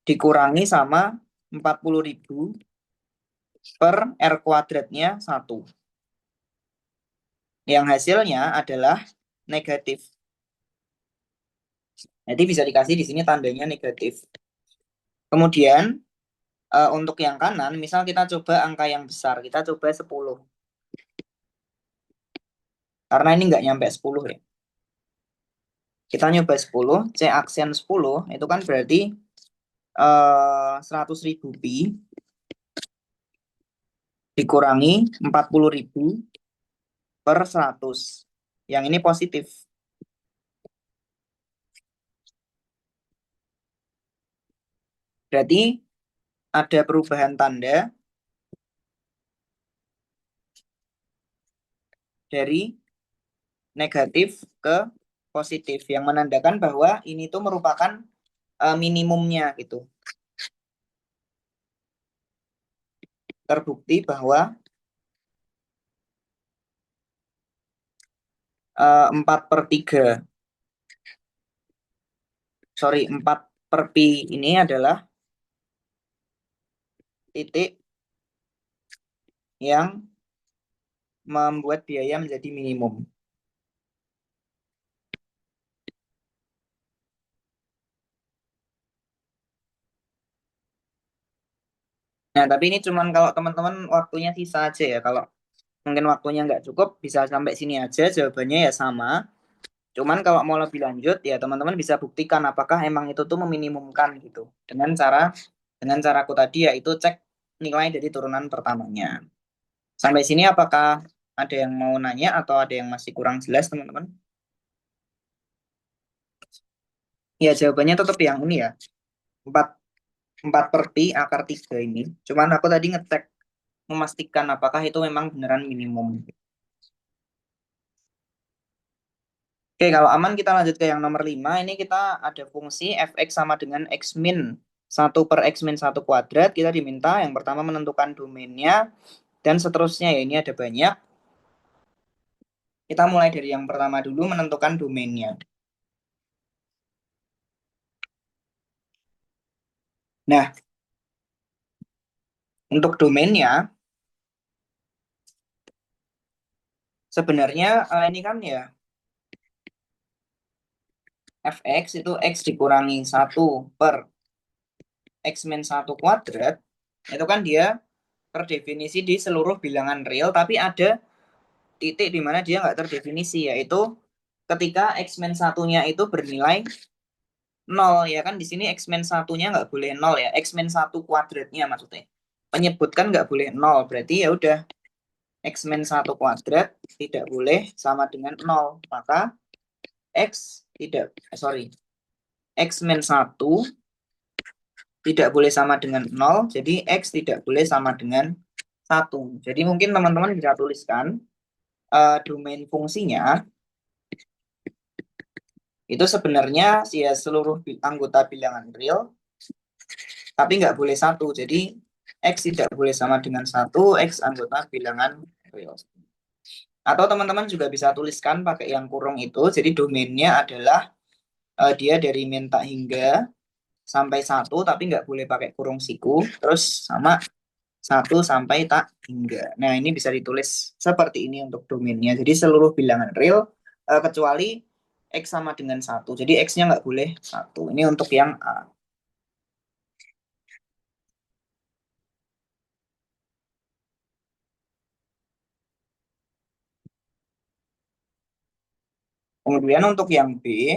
dikurangi sama 40.000 per R kuadratnya 1. Yang hasilnya adalah negatif. Jadi bisa dikasih di sini tandanya negatif. Kemudian untuk yang kanan, misal kita coba angka yang besar, kita coba 10. Karena ini nggak nyampe 10 ya. Kita nyoba 10, C aksen 10, itu kan berarti 100.000 pi dikurangi 40.000 per 100. Yang ini positif. Berarti ada perubahan tanda dari negatif ke positif yang menandakan bahwa ini tuh merupakan minimumnya gitu. Terbukti bahwa 4/3 4 per pi ini adalah titik yang membuat biaya menjadi minimum. Nah, tapi ini cuman kalau teman-teman waktunya sisa aja ya. Kalau mungkin waktunya nggak cukup, bisa sampai sini aja. Jawabannya ya sama. Cuman kalau mau lebih lanjut, ya teman-teman bisa buktikan apakah emang itu tuh meminimumkan gitu. Dengan caraku tadi yaitu cek nilai dari turunan pertamanya. Sampai sini apakah ada yang mau nanya atau ada yang masih kurang jelas, teman-teman? Ya, jawabannya tetap yang ini ya. 4, 4 per pi akar 3 ini. Cuman aku tadi ngecek memastikan apakah itu memang beneran minimum. Oke, kalau aman kita lanjut ke yang nomor 5. Ini kita ada fungsi fx sama dengan x min 1 per x min 1 kuadrat. Kita diminta yang pertama menentukan domainnya dan seterusnya ya. Ini ada banyak. Kita mulai dari yang pertama dulu menentukan domainnya. Nah, untuk domainnya sebenarnya ini kan ya fx itu x dikurangi 1 per x min 1 kuadrat. Itu kan dia terdefinisi di seluruh bilangan real, tapi ada titik di mana dia nggak terdefinisi, yaitu ketika x min satunya itu bernilai 0 ya kan. Di sini x min satunya nggak boleh 0 ya, x min 1 kuadratnya maksudnya menyebutkan nggak boleh 0, berarti ya udah x min 1 kuadrat tidak boleh sama dengan 0, maka x tidak x min 1 tidak boleh sama dengan 0, jadi x tidak boleh sama dengan 1. Jadi mungkin teman-teman bisa tuliskan domain fungsinya itu sebenarnya ya seluruh anggota bilangan real, tapi nggak boleh 1. Jadi x tidak boleh sama dengan 1, x anggota bilangan real. Atau teman-teman juga bisa tuliskan pakai yang kurung itu. Jadi domainnya adalah dia dari min tak hingga sampai 1, tapi nggak boleh pakai kurung siku. Terus sama 1 sampai tak hingga. Nah, ini bisa ditulis seperti ini untuk domainnya. Jadi seluruh bilangan real kecuali x sama dengan 1. Jadi x-nya nggak boleh 1. Ini untuk yang A. Kemudian untuk yang B,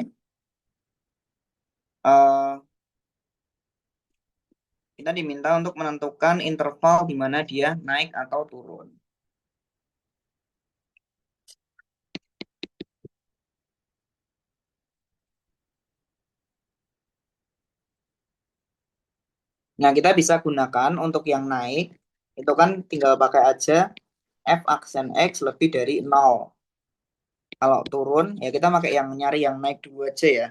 kita diminta untuk menentukan interval di mana dia naik atau turun. Nah, kita bisa gunakan untuk yang naik, itu kan tinggal pakai aja f aksen x lebih dari 0. Kalau turun, ya kita pakai yang nyari yang naik dulu aja ya.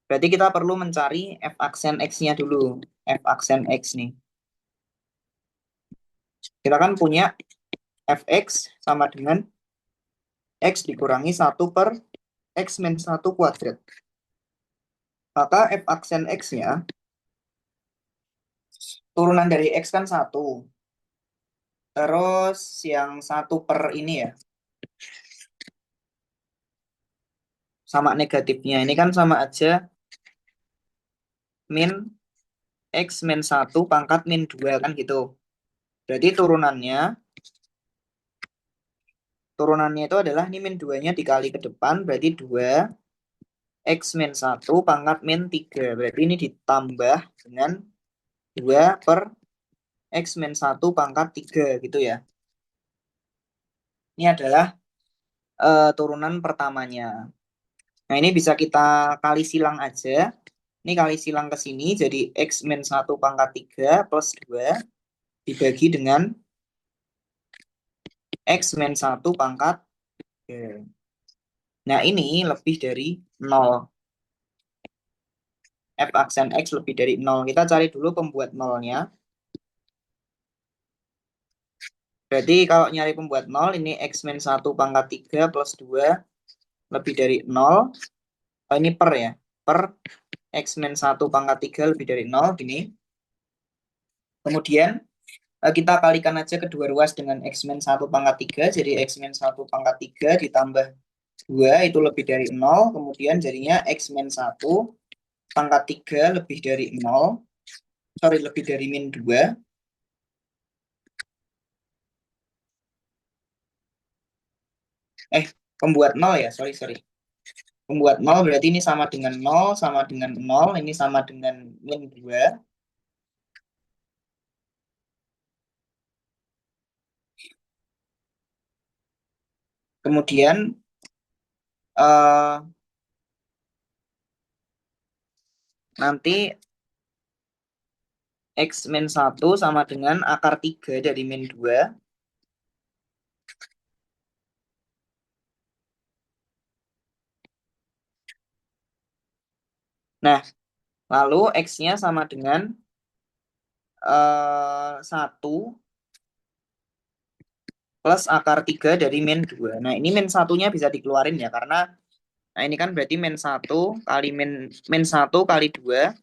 Berarti kita perlu mencari f aksen x-nya dulu. F aksen x nih. Kita kan punya fx sama dengan x dikurangi 1 per x min 1 kuadrat. Maka f aksen x-nya, turunan dari x kan 1. Terus yang 1 per ini ya, sama negatifnya. Ini kan sama aja min x min 1 pangkat min 2 kan gitu. Berarti turunannya itu adalah ini min 2-nya dikali ke depan, berarti 2 x min 1 pangkat min 3. Berarti ini ditambah dengan 2 per X min 1 pangkat 3 gitu ya. Ini adalah turunan pertamanya. Nah, ini bisa kita kali silang aja. Ini kali silang ke sini, jadi X min 1 pangkat 3 plus 2 dibagi dengan X min 1 pangkat 3. Nah, ini lebih dari 0. F aksen X lebih dari 0. Kita cari dulu pembuat nolnya. Berarti kalau nyari pembuat 0, ini X min 1 pangkat 3 plus 2 lebih dari 0. Oh, ini per ya. Per X min 1 pangkat 3 lebih dari 0. Gini. Kemudian kita kalikan aja kedua ruas dengan X min 1 pangkat 3. Jadi X min 1 pangkat 3 ditambah 2 itu lebih dari 0. Kemudian jadinya X min 1 pangkat 3 lebih dari 0. Sorry, lebih dari min 2. Pembuat 0 ya. Sorry. Pembuat 0 berarti ini sama dengan 0, sama dengan 0. Ini sama dengan min 2. Kemudian nanti X min 1 sama dengan akar 3 dari min 2. Nah, lalu X-nya sama dengan 1 plus akar 3 dari min 2. Nah, ini min 1-nya bisa dikeluarin ya, karena nah ini kan berarti min 1 kali min 1 kali 2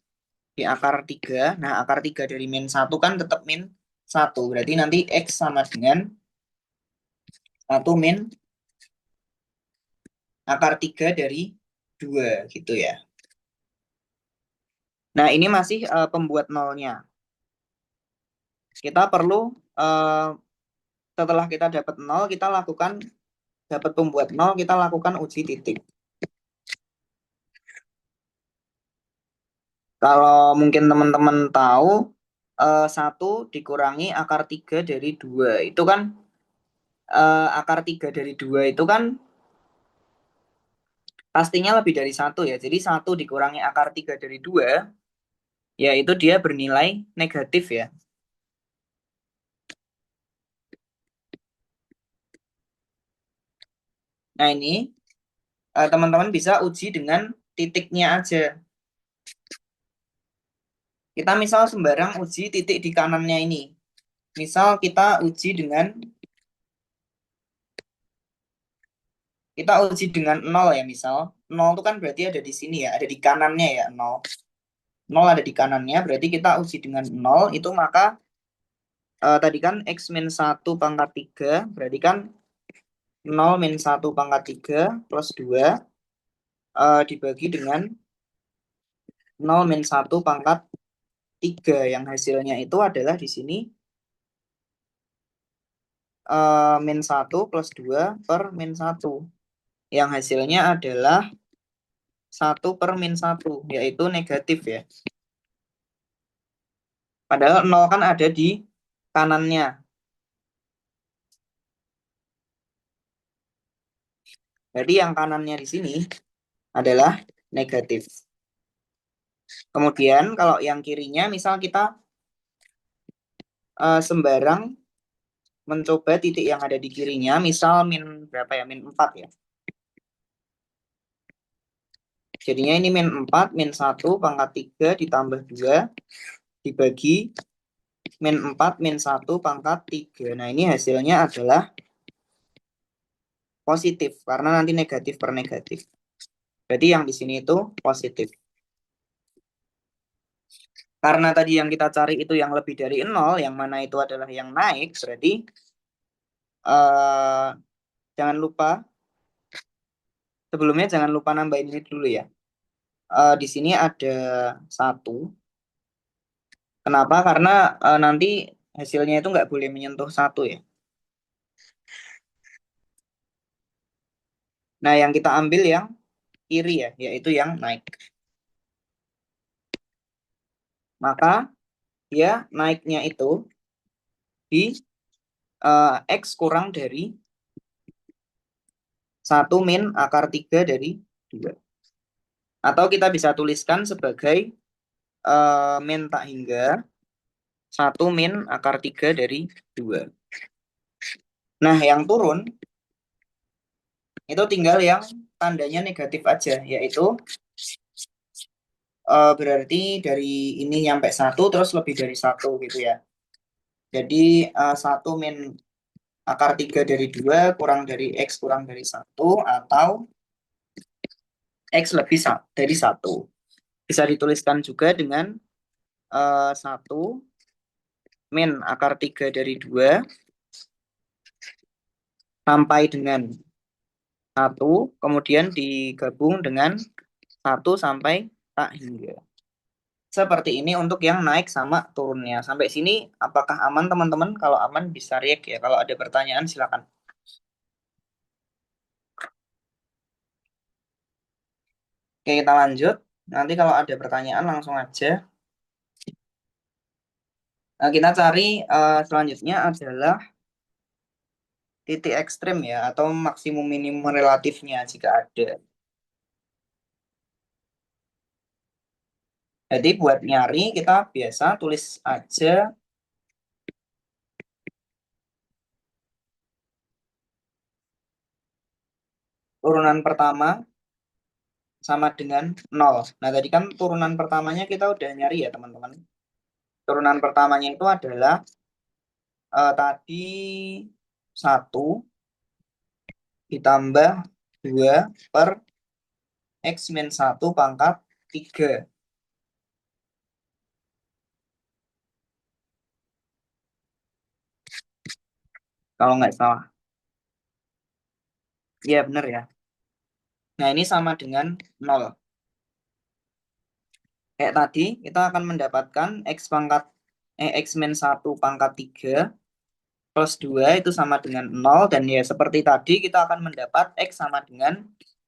di akar 3. Nah, akar 3 dari min 1 kan tetap min 1. Berarti nanti X sama dengan 1 min akar 3 dari 2 gitu ya. Nah, ini masih pembuat nolnya. Kita perlu setelah kita dapat 0, kita lakukan dapat pembuat 0, kita lakukan uji titik. Kalau mungkin teman-teman tahu, 1 dikurangi akar 3 dari 2. Itu kan akar 3 dari 2 itu kan pastinya lebih dari 1 ya. Jadi 1 dikurangi akar 3 dari 2, yaitu dia bernilai negatif ya. Nah, ini teman-teman bisa uji dengan titiknya aja. Kita misal sembarang uji titik di kanannya ini. Misal kita uji dengan 0 ya, misal. 0 itu kan berarti ada di sini ya, ada di kanannya ya, 0. 0 ada di kanannya, berarti kita uji dengan 0, itu maka tadi kan X min 1 pangkat 3, berarti kan 0 min 1 pangkat 3 plus 2 dibagi dengan 0 min 1 pangkat 3, yang hasilnya itu adalah di sini min 1 plus 2 per min 1. Yang hasilnya adalah 1 per min 1, yaitu negatif ya. Padahal 0 kan ada di kanannya. Jadi yang kanannya di sini adalah negatif. Kemudian kalau yang kirinya, misal kita sembarang mencoba titik yang ada di kirinya, misal min berapa ya, min 4 ya. Jadinya ini min 4, min 1 pangkat 3 ditambah 2 dibagi min 4, min 1 pangkat 3. Nah, ini hasilnya adalah positif, karena nanti negatif per negatif. Berarti yang di sini itu positif. Karena tadi yang kita cari itu yang lebih dari 0, yang mana itu adalah yang naik, berarti jangan lupa, sebelumnya jangan lupa nambahin ini dulu ya. Di sini ada 1. Kenapa? Karena nanti hasilnya itu nggak boleh menyentuh 1 ya. Nah, yang kita ambil yang kiri ya, yaitu yang naik. Maka dia naiknya itu di X kurang dari 1 min akar 3 dari 2. Atau kita bisa tuliskan sebagai min tak hingga 1 min akar 3 dari 2. Nah, yang turun itu tinggal yang tandanya negatif aja, yaitu berarti dari ini nyampe 1 terus lebih dari 1 gitu ya. Jadi 1 min akar 3 dari 2 kurang dari X kurang dari 1 atau X lebih dari 1. Bisa dituliskan juga dengan 1 min akar 3 dari 2 sampai dengan 1, kemudian digabung dengan 1 sampai tak hingga. Seperti ini untuk yang naik sama turunnya. Sampai sini apakah aman teman-teman? Kalau aman bisa react ya. Kalau ada pertanyaan silakan. Oke, kita lanjut. Nanti kalau ada pertanyaan langsung aja. Nah, kita cari selanjutnya adalah titik ekstrim ya, atau maksimum minimum relatifnya jika ada. Jadi buat nyari kita biasa tulis aja turunan pertama sama dengan 0. Nah, tadi kan turunan pertamanya kita udah nyari ya teman-teman. Turunan pertamanya itu adalah tadi 1 ditambah 2 per X min 1 pangkat 3. Kalau nggak salah. Iya benar ya. Nah, ini sama dengan 0. Kayak tadi, kita akan mendapatkan X min 1 pangkat 3 plus 2 itu sama dengan 0. Dan ya seperti tadi, kita akan mendapat X sama dengan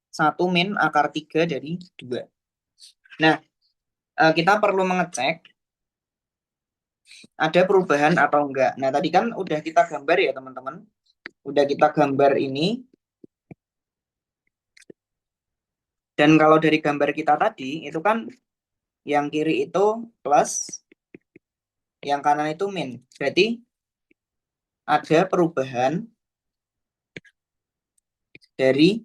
1 min akar 3 dari 2. Nah, kita perlu mengecek ada perubahan atau enggak. Nah, tadi kan udah kita gambar ya teman-teman. Udah kita gambar ini. Dan kalau dari gambar kita tadi, itu kan yang kiri itu plus, yang kanan itu min. Berarti ada perubahan dari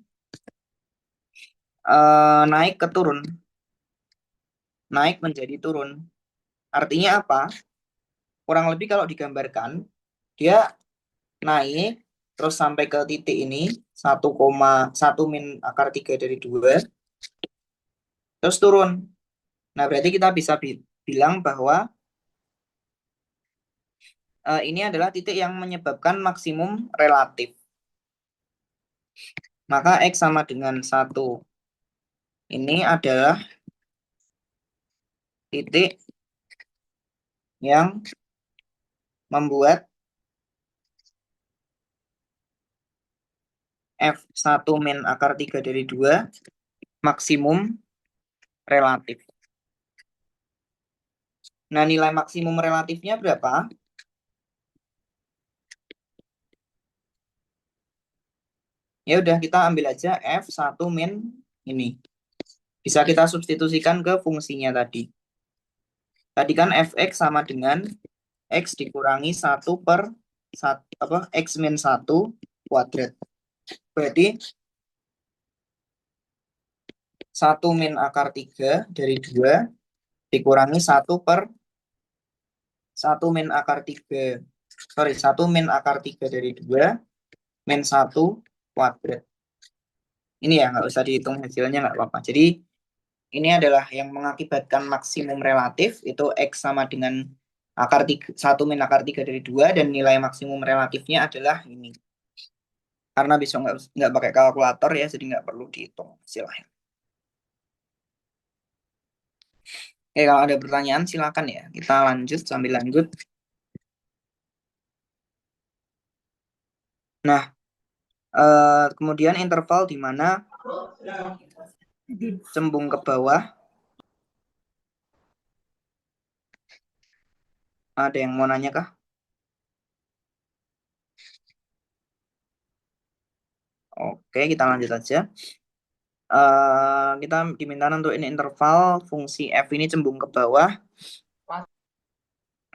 naik ke turun. Naik menjadi turun. Artinya apa? Kurang lebih kalau digambarkan, dia naik terus sampai ke titik ini 1,1 min akar 3 dari 2 terus turun. Nah, berarti kita bisa bilang bahwa ini adalah titik yang menyebabkan maksimum relatif. Maka X sama dengan 1. Ini adalah titik yang membuat F1 min akar 3 dari 2 maksimum relatif. Nah, nilai maksimum relatifnya berapa? Ya udah, kita ambil aja F1 min ini. Bisa kita substitusikan ke fungsinya tadi. Tadi kan Fx sama dengan X dikurangi 1 per X min 1 kuadrat. Berarti 1 min akar 3 dari 2 dikurangi 1 per 1 min akar 3. Sorry, 1 min akar 3 dari 2 min 1 kuadrat. Ini ya, nggak usah dihitung hasilnya, nggak apa-apa. Jadi, ini adalah yang mengakibatkan maksimum relatif, itu X sama dengan 1 min akar 3 dari 2, dan nilai maksimum relatifnya adalah ini. Karena besok nggak pakai kalkulator ya, jadi nggak perlu dihitung hasilnya. Oke, kalau ada pertanyaan silakan ya. Kita lanjut sambil lanjut. Nah, kemudian interval di mana cembung ke bawah Ada yang mau nanya kah? Oke, kita lanjut aja. Kita diminta untuk ini interval fungsi f ini cembung ke bawah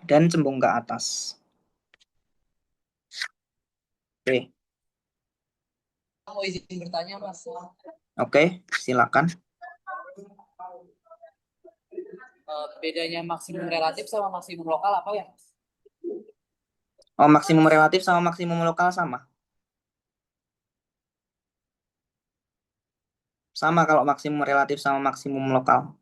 dan cembung ke atas. Oke. Mau izin bertanya, Mas. Oke, silakan. Bedanya maksimum relatif sama maksimum lokal apa ya? Oh, maksimum relatif sama maksimum lokal sama. Sama kalau maksimum relatif sama maksimum lokal.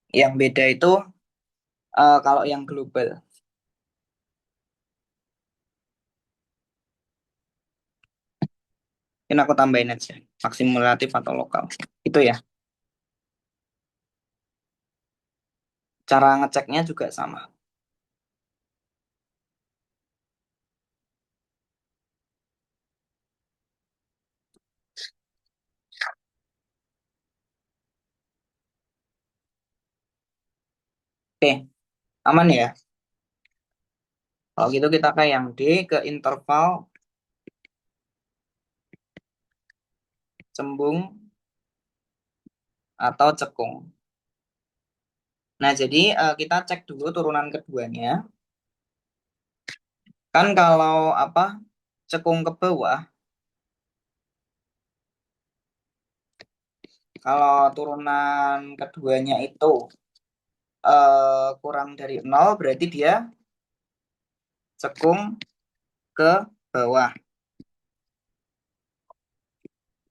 Yang beda itu kalau yang global. Ini aku tambahin aja. Maksimum relatif atau lokal. Itu ya. Cara ngeceknya juga sama. Oke, aman ya? Kalau gitu kita ke yang D, ke interval cembung atau cekung. Nah, jadi kita cek dulu turunan keduanya. Kan kalau apa cekung ke bawah, kalau turunan keduanya itu kurang dari 0, berarti dia cekung ke bawah.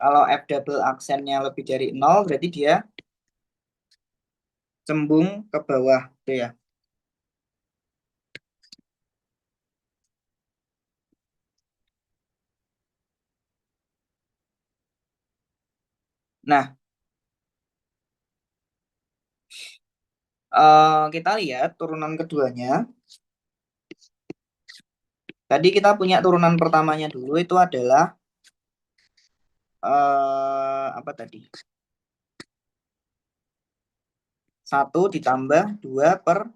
Kalau F double aksennya lebih dari 0, berarti dia cembung ke bawah. Itu ya. Nah, kita lihat turunan keduanya. Tadi kita punya turunan pertamanya dulu itu adalah apa tadi? 1 ditambah 2 per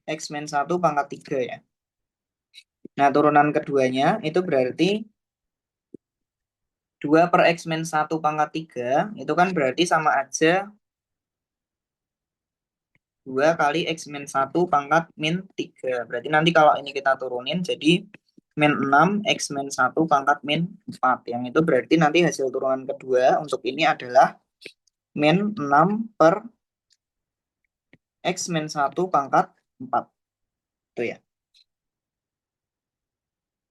X-1 pangkat 3 ya. Nah, turunan keduanya itu berarti 2 per X-1 pangkat 3 itu kan berarti sama aja 2 kali X-1 pangkat min 3. Berarti nanti kalau ini kita turunin jadi min 6 X-1 pangkat min 4. Yang itu berarti nanti hasil turunan kedua untuk ini adalah min 6 per X-1 pangkat 4. Itu ya.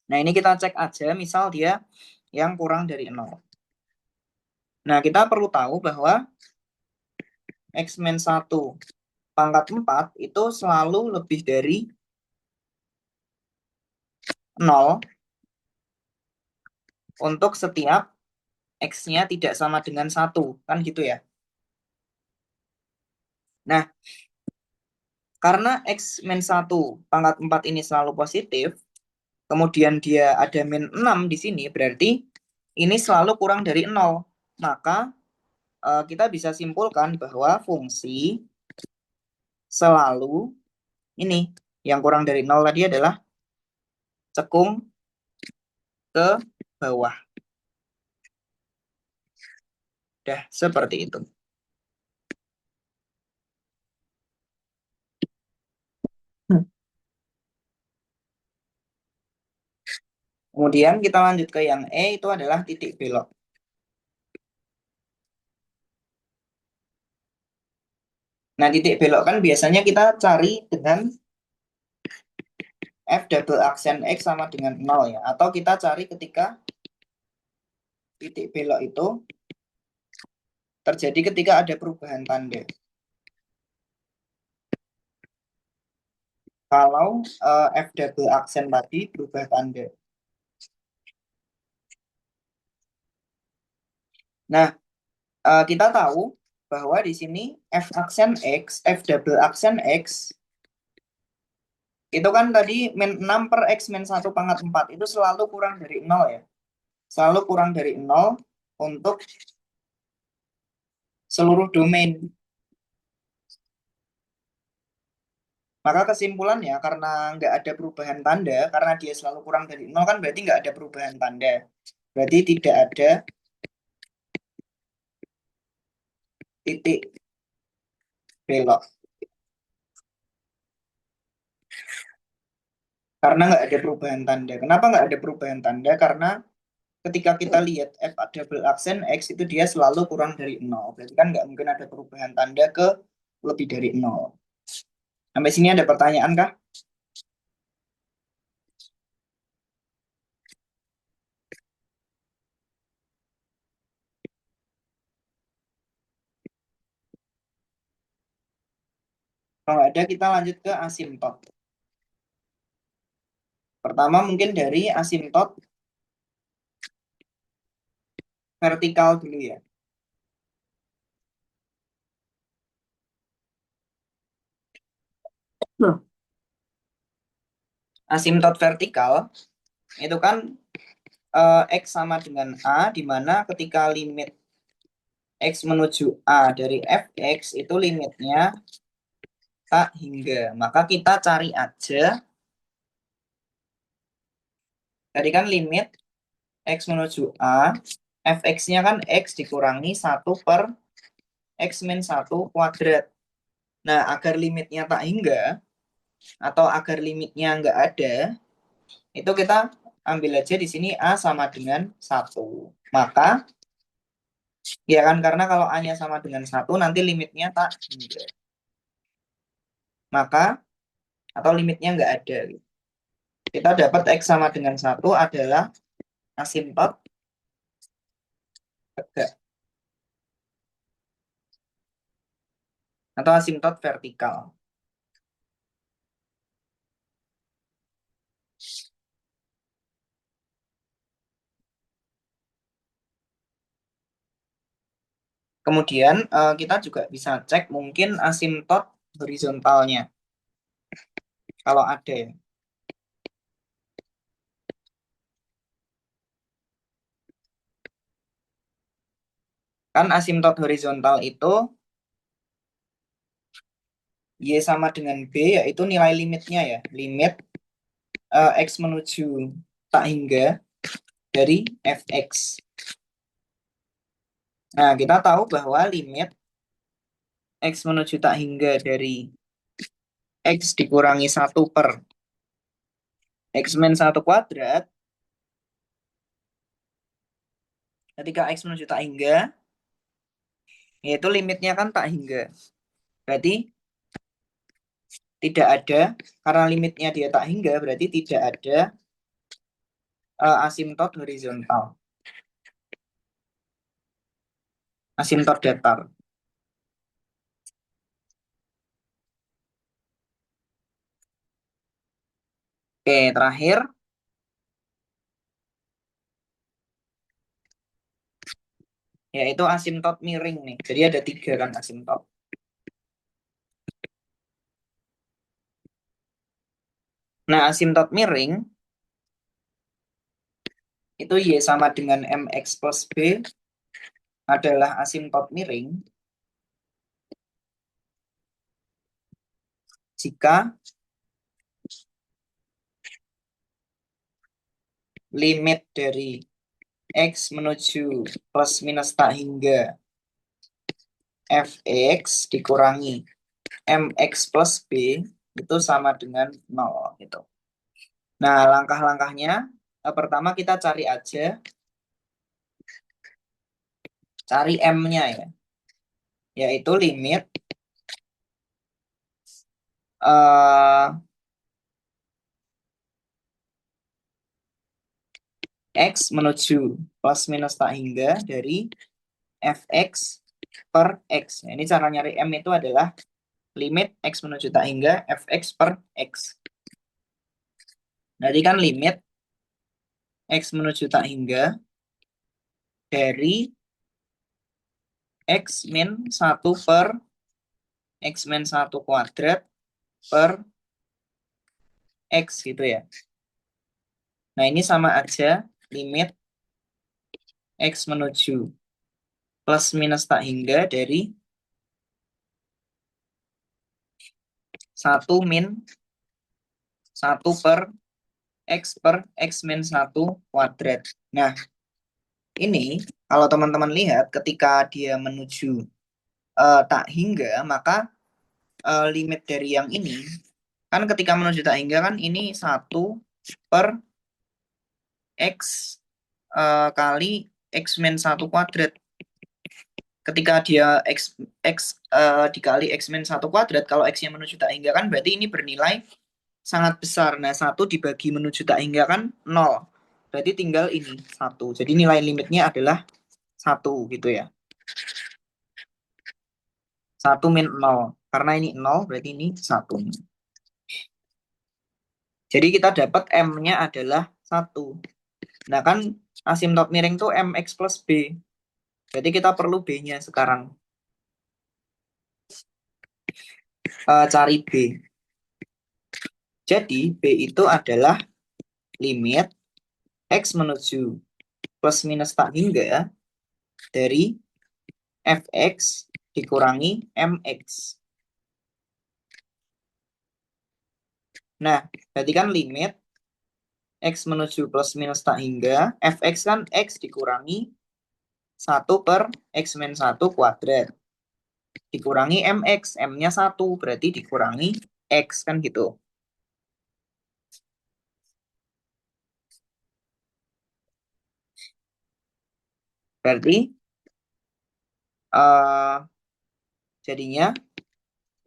Nah, ini kita cek aja misal dia yang kurang dari 0. Nah, kita perlu tahu bahwa X-1 pangkat 4 itu selalu lebih dari 0 untuk setiap X-nya tidak sama dengan 1. Kan gitu ya. Nah, karena X-1 pangkat 4 ini selalu positif, kemudian dia ada min 6 di sini, berarti ini selalu kurang dari 0. Maka kita bisa simpulkan bahwa fungsi selalu ini yang kurang dari 0 tadi adalah cekung ke bawah. Dah, seperti itu. Kemudian kita lanjut ke yang E, itu adalah titik belok. Nah, titik belok kan biasanya kita cari dengan F double aksen X sama dengan 0 ya. Atau kita cari ketika titik belok itu terjadi ketika ada perubahan tanda. Kalau F double aksen tadi berubah tanda. Nah, kita tahu bahwa di sini F aksen X, F double aksen X itu kan tadi min 6 per X min 1 pangkat 4 itu selalu kurang dari 0 ya. Selalu kurang dari 0 untuk seluruh domain. Maka kesimpulannya karena nggak ada perubahan tanda, karena dia selalu kurang dari 0 kan berarti nggak ada perubahan tanda. Berarti tidak ada titik belok. Karena nggak ada perubahan tanda. Kenapa nggak ada perubahan tanda? Karena ketika kita lihat f double aksen x itu dia selalu kurang dari 0. Berarti kan nggak mungkin ada perubahan tanda ke lebih dari 0. Sampai sini ada pertanyaan kah? Kalau ada kita lanjut ke asimtot. Pertama mungkin dari asimtot vertikal dulu ya. Asimtot vertikal itu kan x sama dengan a, di mana ketika limit x menuju a dari fx itu limitnya tak hingga. Maka kita cari aja, tadi kan limit x menuju a, fx-nya kan x dikurangi 1 per x min 1 kuadrat. Nah, agar limitnya tak hingga, atau agar limitnya nggak ada, itu kita ambil aja di sini a sama dengan 1. Maka, ya kan, karena kalau a-nya sama dengan 1, nanti limitnya tak hingga. Maka, atau limitnya nggak ada. Kita dapat x sama dengan 1 adalah asimtot tegak. Atau asimtot vertikal. Kemudian kita juga bisa cek mungkin asimtot horizontalnya. Kalau ada ya. Kan asimtot horizontal itu Y sama dengan B, yaitu nilai limitnya ya. Limit X menuju tak hingga dari fx. Nah, kita tahu bahwa limit X menuju tak hingga dari X dikurangi 1 per X min 1 kuadrat, ketika X menuju tak hingga, yaitu limitnya kan tak hingga. Berarti tidak ada, karena limitnya dia tak hingga, berarti tidak ada asimtot horizontal. Asimtot datar. Oke, terakhir, yaitu asimtot miring nih. Jadi ada 3 kan asimtot. Nah, asimtot miring itu Y sama dengan MX plus B adalah asimtot miring jika limit dari X menuju plus minus tak hingga Fx dikurangi MX plus B itu sama dengan 0 gitu. Nah, langkah-langkahnya pertama kita cari aja, cari M-nya ya, yaitu limit X menuju plus minus tak hingga dari Fx per X. Nah, ini cara nyari M itu adalah limit X menuju tak hingga Fx per X. Jadi kan limit X menuju tak hingga dari X min 1 per X min 1 kuadrat per X gitu ya. Nah, ini sama aja limit X menuju plus minus tak hingga dari 1 min 1 per x min 1 kuadrat. Nah, ini kalau teman-teman lihat ketika dia menuju tak hingga, maka limit dari yang ini, kan ketika menuju tak hingga kan ini 1 per x kali x min 1 kuadrat. Ketika dia x dikali x min 1 kuadrat, kalau x-nya menuju tak hingga kan berarti ini bernilai sangat besar. Nah, 1 dibagi menuju tak hingga kan 0. Berarti tinggal ini 1. Jadi nilai limitnya adalah 1 gitu ya. 1 min 0. Karena ini 0 berarti ini 1. Jadi kita dapat M-nya adalah 1. Nah kan asimtot miring tuh MX plus B. Berarti kita perlu B-nya sekarang. Cari B. Jadi B itu adalah limit X menuju plus minus tak hingga dari Fx dikurangi Mx. Nah, berarti kan limit X menuju plus minus tak hingga, Fx kan X dikurangi 1 per X min 1 kuadrat. Dikurangi Mx, M-nya 1, berarti dikurangi X, kan gitu. Berarti jadinya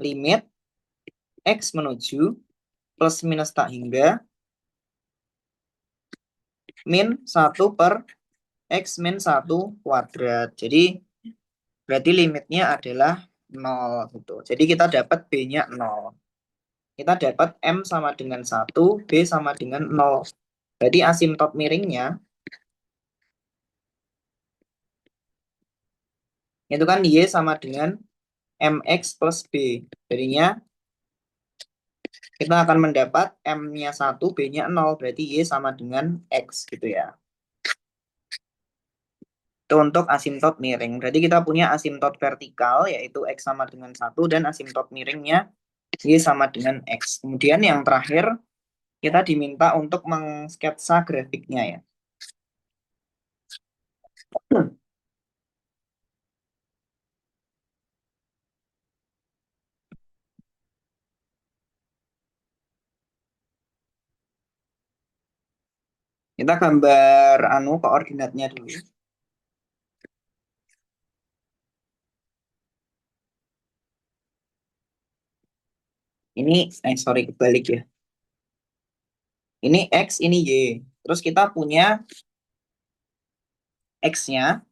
limit X menuju plus minus tak hingga min 1 per X min 1 kuadrat. Jadi berarti limitnya adalah 0 gitu. Jadi kita dapat B-nya 0. Kita dapat M sama dengan 1, B sama dengan 0. Berarti asimtot miringnya itu kan Y sama dengan MX plus B. Jadinya kita akan mendapat M-nya 1, B-nya 0. Berarti Y sama dengan X gitu ya. Itu untuk asimtot miring. Berarti kita punya asimtot vertikal, yaitu X sama dengan 1, dan asimtot miringnya Y sama dengan X. Kemudian yang terakhir, kita diminta untuk mengsketsa grafiknya ya. Kita gambar koordinatnya dulu. Ini, sorry, kebalik ya. Ini X, ini Y. Terus kita punya X-nya.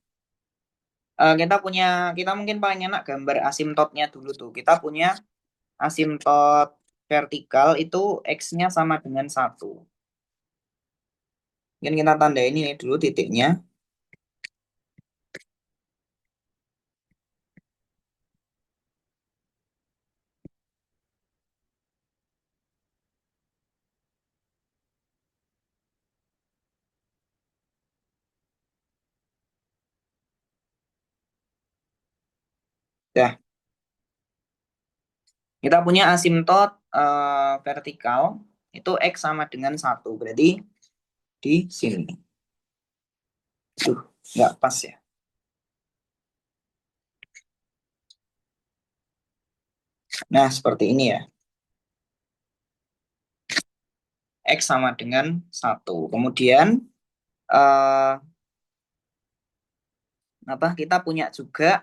Kita mungkin paling enak gambar asimtotnya dulu tuh. Kita punya asimtot vertikal itu X-nya sama dengan 1. Mungkin kita tanda ini dulu titiknya. Dah, kita punya asimtot vertikal itu X sama dengan 1. Berarti di sini. Nggak pas ya. Nah, seperti ini ya. X sama dengan 1. Kemudian kita punya juga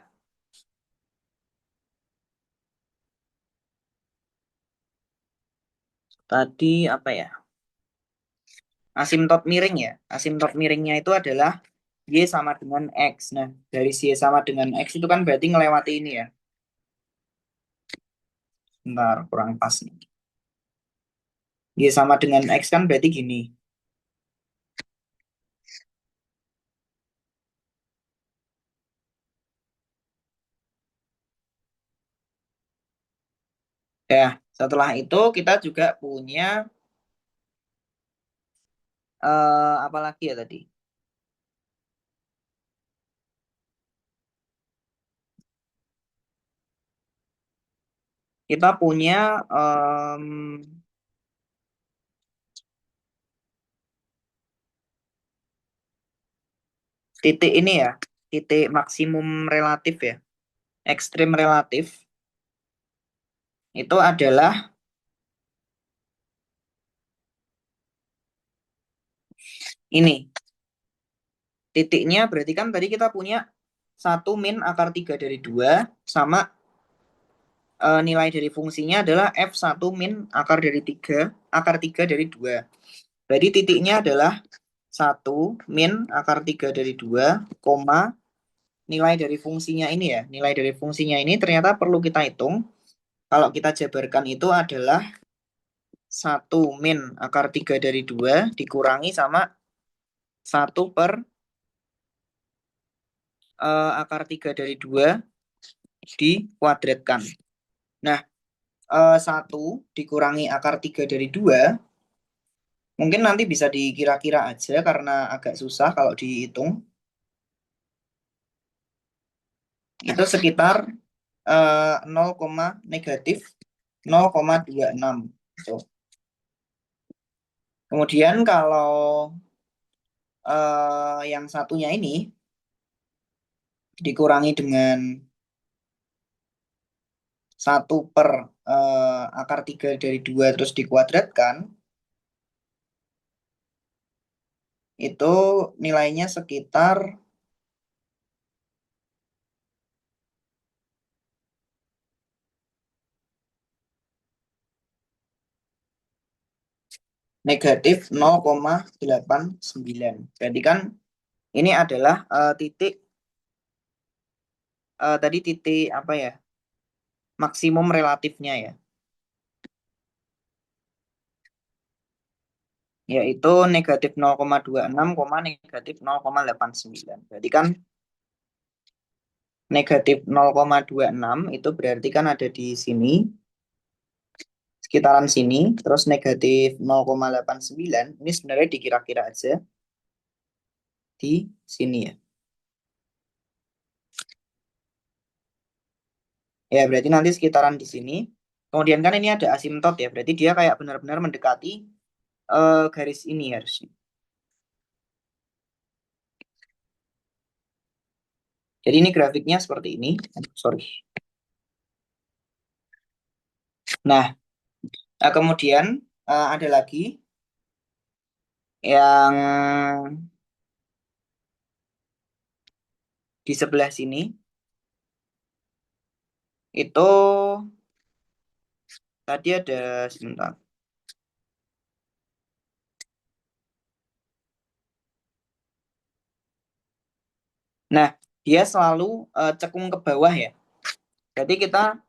tadi apa ya? Asimtot miring ya. Asimtot miringnya itu adalah Y sama dengan X. Nah, dari Y sama dengan X itu kan berarti ngelewati ini ya. Bentar, kurang pas nih. Y sama dengan X kan berarti gini. Ya, setelah itu kita juga punya eh, 'apa' lagi ya tadi? kita punya titik ini ya, titik maksimum relatif ya, ekstrim relatif itu adalah ini. Titiknya berarti kan tadi kita punya 1 min akar 3 dari 2 sama nilai dari fungsinya adalah F1 min akar dari 3, akar 3 dari 2. Berarti titiknya adalah 1 min akar 3 dari 2, koma, nilai dari fungsinya ini ya. Nilai dari fungsinya ini ternyata perlu kita hitung. Kalau kita jabarkan itu adalah 1 min akar 3 dari 2 dikurangi sama 1 per akar 3 dari 2 dikuadratkan. Nah, 1 dikurangi akar 3 dari 2 mungkin nanti bisa dikira-kira aja karena agak susah kalau dihitung. Itu sekitar 0, negatif 0,26. Tuh. Kemudian kalau yang satunya ini dikurangi dengan 1 per akar 3 dari 2 terus dikuadratkan, itu nilainya sekitar negatif 0,89. Jadi kan ini adalah titik tadi titik apa ya? Maksimum relatifnya ya. Yaitu negatif 0,26, negatif 0,89. Berarti kan negatif 0,26 itu berarti kan ada di sini, sekitaran sini, terus negatif 0,89, ini sebenarnya dikira-kira aja di sini ya. Ya, berarti nanti sekitaran di sini. Kemudian kan ini ada asimtot ya, berarti dia kayak benar-benar mendekati garis ini harusnya. Jadi ini grafiknya seperti ini. Sorry. Nah, kemudian ada lagi yang di sebelah sini itu tadi ada sebentar. Nah, dia selalu cekung ke bawah ya. Jadi kita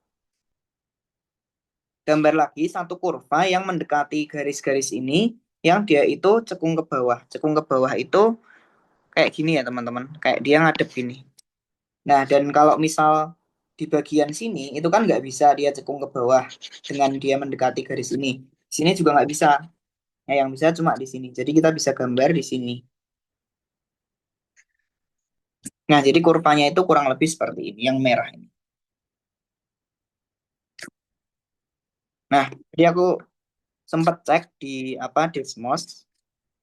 gambar lagi satu kurva yang mendekati garis-garis ini, yang dia itu cekung ke bawah. Cekung ke bawah itu kayak gini ya teman-teman, kayak dia ngadep gini. Nah, dan kalau misal di bagian sini itu kan nggak bisa dia cekung ke bawah dengan dia mendekati garis ini. Di sini juga nggak bisa. Nah, yang bisa cuma di sini. Jadi kita bisa gambar di sini. Nah, jadi kurvanya itu kurang lebih seperti ini, yang merah ini. Nah, jadi aku sempat cek di apa Desmos,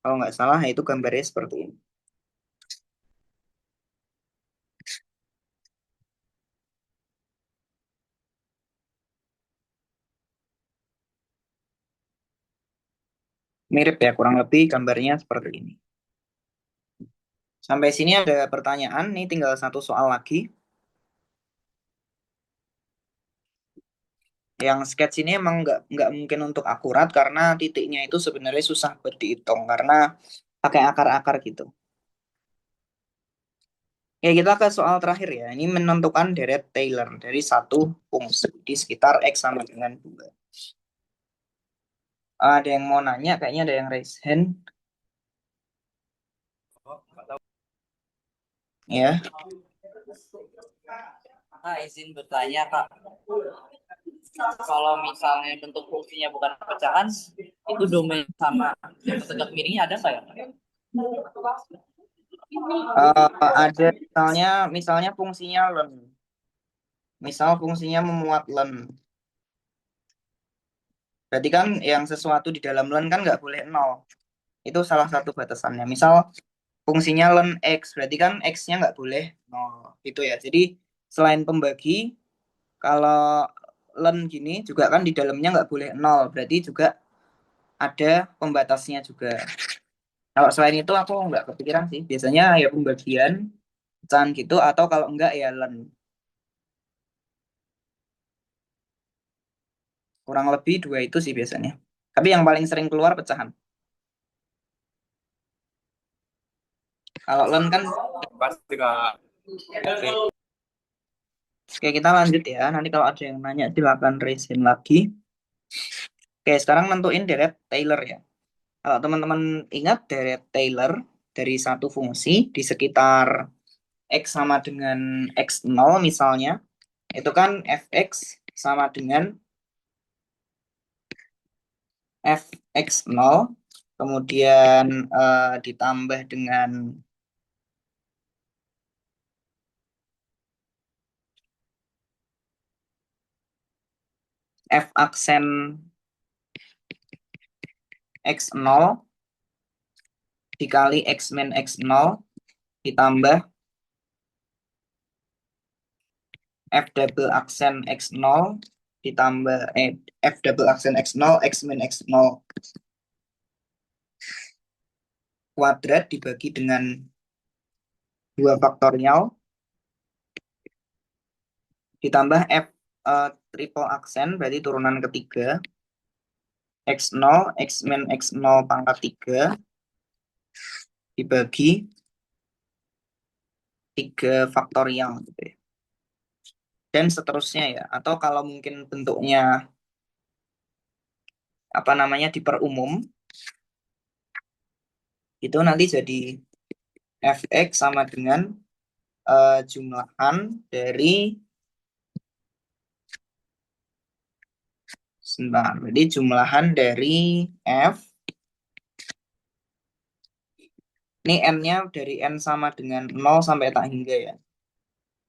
kalau nggak salah itu gambarnya seperti ini. Mirip ya, kurang lebih gambarnya seperti ini. Sampai sini ada pertanyaan, nih tinggal satu soal lagi. Yang sketch ini emang nggak mungkin untuk akurat karena titiknya itu sebenarnya susah buat dihitung karena pakai akar-akar gitu. Ya kita ke soal terakhir ya. Ini menentukan deret Taylor dari satu fungsi di sekitar X sama dengan 2. Ada yang mau nanya, kayaknya ada yang raise hand. Ya, Izin bertanya, Kak. Kalau misalnya bentuk fungsinya bukan pecahan, itu domain sama yang tegak miringnya ada nggak ya? ada misalnya fungsinya len. Misal fungsinya memuat len. Berarti kan yang sesuatu di dalam len kan nggak boleh 0. Itu salah satu batasannya. Misal fungsinya len X, berarti kan X-nya nggak boleh 0. Gitu ya. Jadi selain pembagi, kalau len gini juga kan di dalamnya nggak boleh 0. Berarti juga ada pembatasnya juga. Kalau selain itu aku nggak kepikiran sih. Biasanya ya pembagian, pecahan gitu, atau kalau enggak ya len. Kurang lebih dua itu sih biasanya. Tapi yang paling sering keluar pecahan. Kalau len kan Pasti Kak. oke. Oke, kita lanjut ya. Nanti kalau ada yang nanya silakan raise hand lagi. Oke, sekarang nentuin deret Taylor ya. Kalau teman-teman ingat deret Taylor dari satu fungsi di sekitar X sama dengan X0 misalnya, itu kan fx sama dengan fx0, kemudian ditambah dengan f aksen x0 dikali x min x0 ditambah f double aksen x0 ditambah f double aksen x0 x min x0 kuadrat dibagi dengan 2 faktorial ditambah f triple aksen berarti turunan ketiga x0 x min x0 pangkat 3 dibagi 3 faktorial gitu ya. Dan seterusnya ya. Atau kalau mungkin bentuknya apa namanya diperumum, itu nanti jadi fx sama dengan jumlahan dari sebentar. Jadi jumlahan dari f ini n-nya dari n sama dengan 0 sampai tak hingga ya.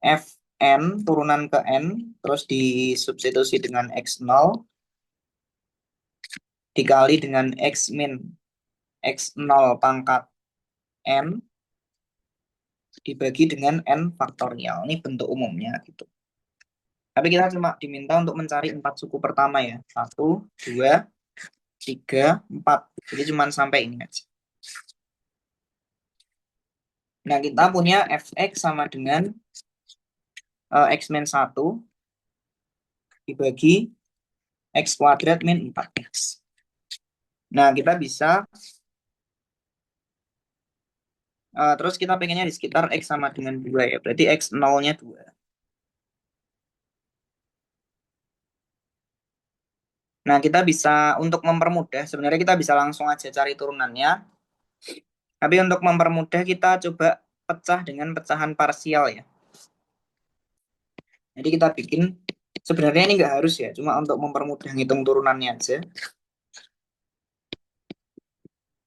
Fn turunan ke n terus disubstitusi dengan x0 dikali dengan x min x0 pangkat n dibagi dengan n faktorial. Ini bentuk umumnya gitu. Tapi kita cuma diminta untuk mencari 4 suku pertama ya. 1, 2, 3, 4. Jadi cuma sampai ini aja. Nah, kita punya fx sama dengan x min 1 dibagi x kuadrat min 4x. Nah, kita bisa terus kita pengennya di sekitar x sama dengan 2 ya. Berarti x 0-nya 2. Nah, kita bisa untuk mempermudah, sebenarnya kita bisa langsung aja cari turunannya. Tapi untuk mempermudah kita coba pecah dengan pecahan parsial ya. Jadi kita bikin, sebenarnya ini nggak harus ya, cuma untuk mempermudah ngitung turunannya aja.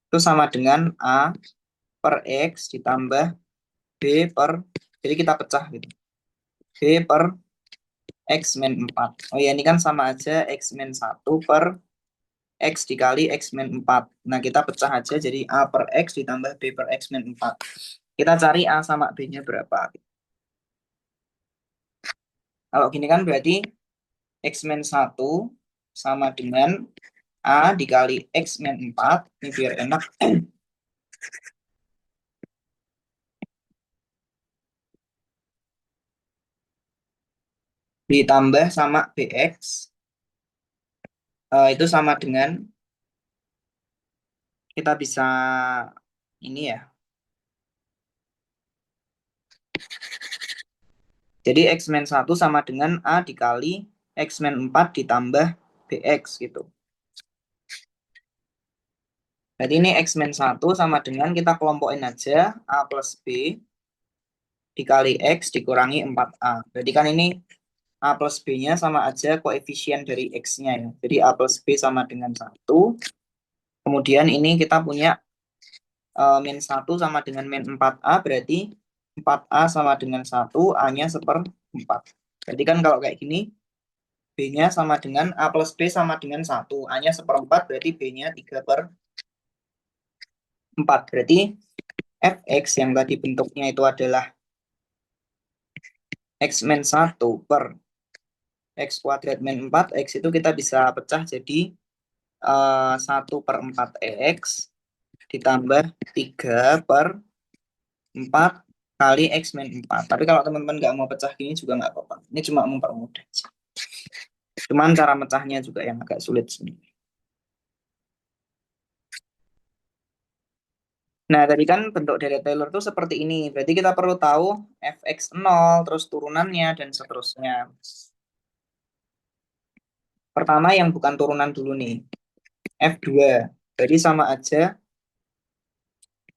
Itu sama dengan A per X ditambah B per, jadi kita pecah gitu. B per X min 4. Oh ya, ini kan sama aja X min 1 per X dikali X min 4. Nah, kita pecah aja jadi A per X ditambah B per X min 4. Kita cari A sama B-nya berapa. Kalau gini kan berarti X min 1 sama dengan A dikali X min 4. Ini biar enak. Ditambah sama BX. Itu sama dengan kita bisa ini ya. Jadi X min 1 sama dengan A dikali X min 4 ditambah BX gitu. Jadi ini X min 1 sama dengan kita kelompokin aja A plus B dikali X dikurangi 4A. Berarti kan ini A plus B-nya sama aja koefisien dari X-nya ya. Jadi A plus B sama dengan 1. Kemudian ini kita punya min 1 sama dengan min 4A, berarti 4A sama dengan 1, A-nya 1/4. Berarti kan kalau kayak gini, B-nya sama dengan A plus B sama dengan 1. A-nya 1/4 berarti B-nya 3/4. Berarti fx yang tadi bentuknya itu adalah x min 1 per x kuadrat min 4. X itu kita bisa pecah jadi 1/4 x ditambah 3/4 kali x min 4. Tapi kalau teman-teman nggak mau pecah gini juga nggak apa-apa. Ini cuma mempermudah. Cuman cara mecahnya juga yang agak sulit sebenarnya. Nah, tadi kan bentuk dari Taylor itu seperti ini. Berarti kita perlu tahu fx0, terus turunannya, dan seterusnya. Pertama yang bukan turunan dulu nih. F2. Jadi sama aja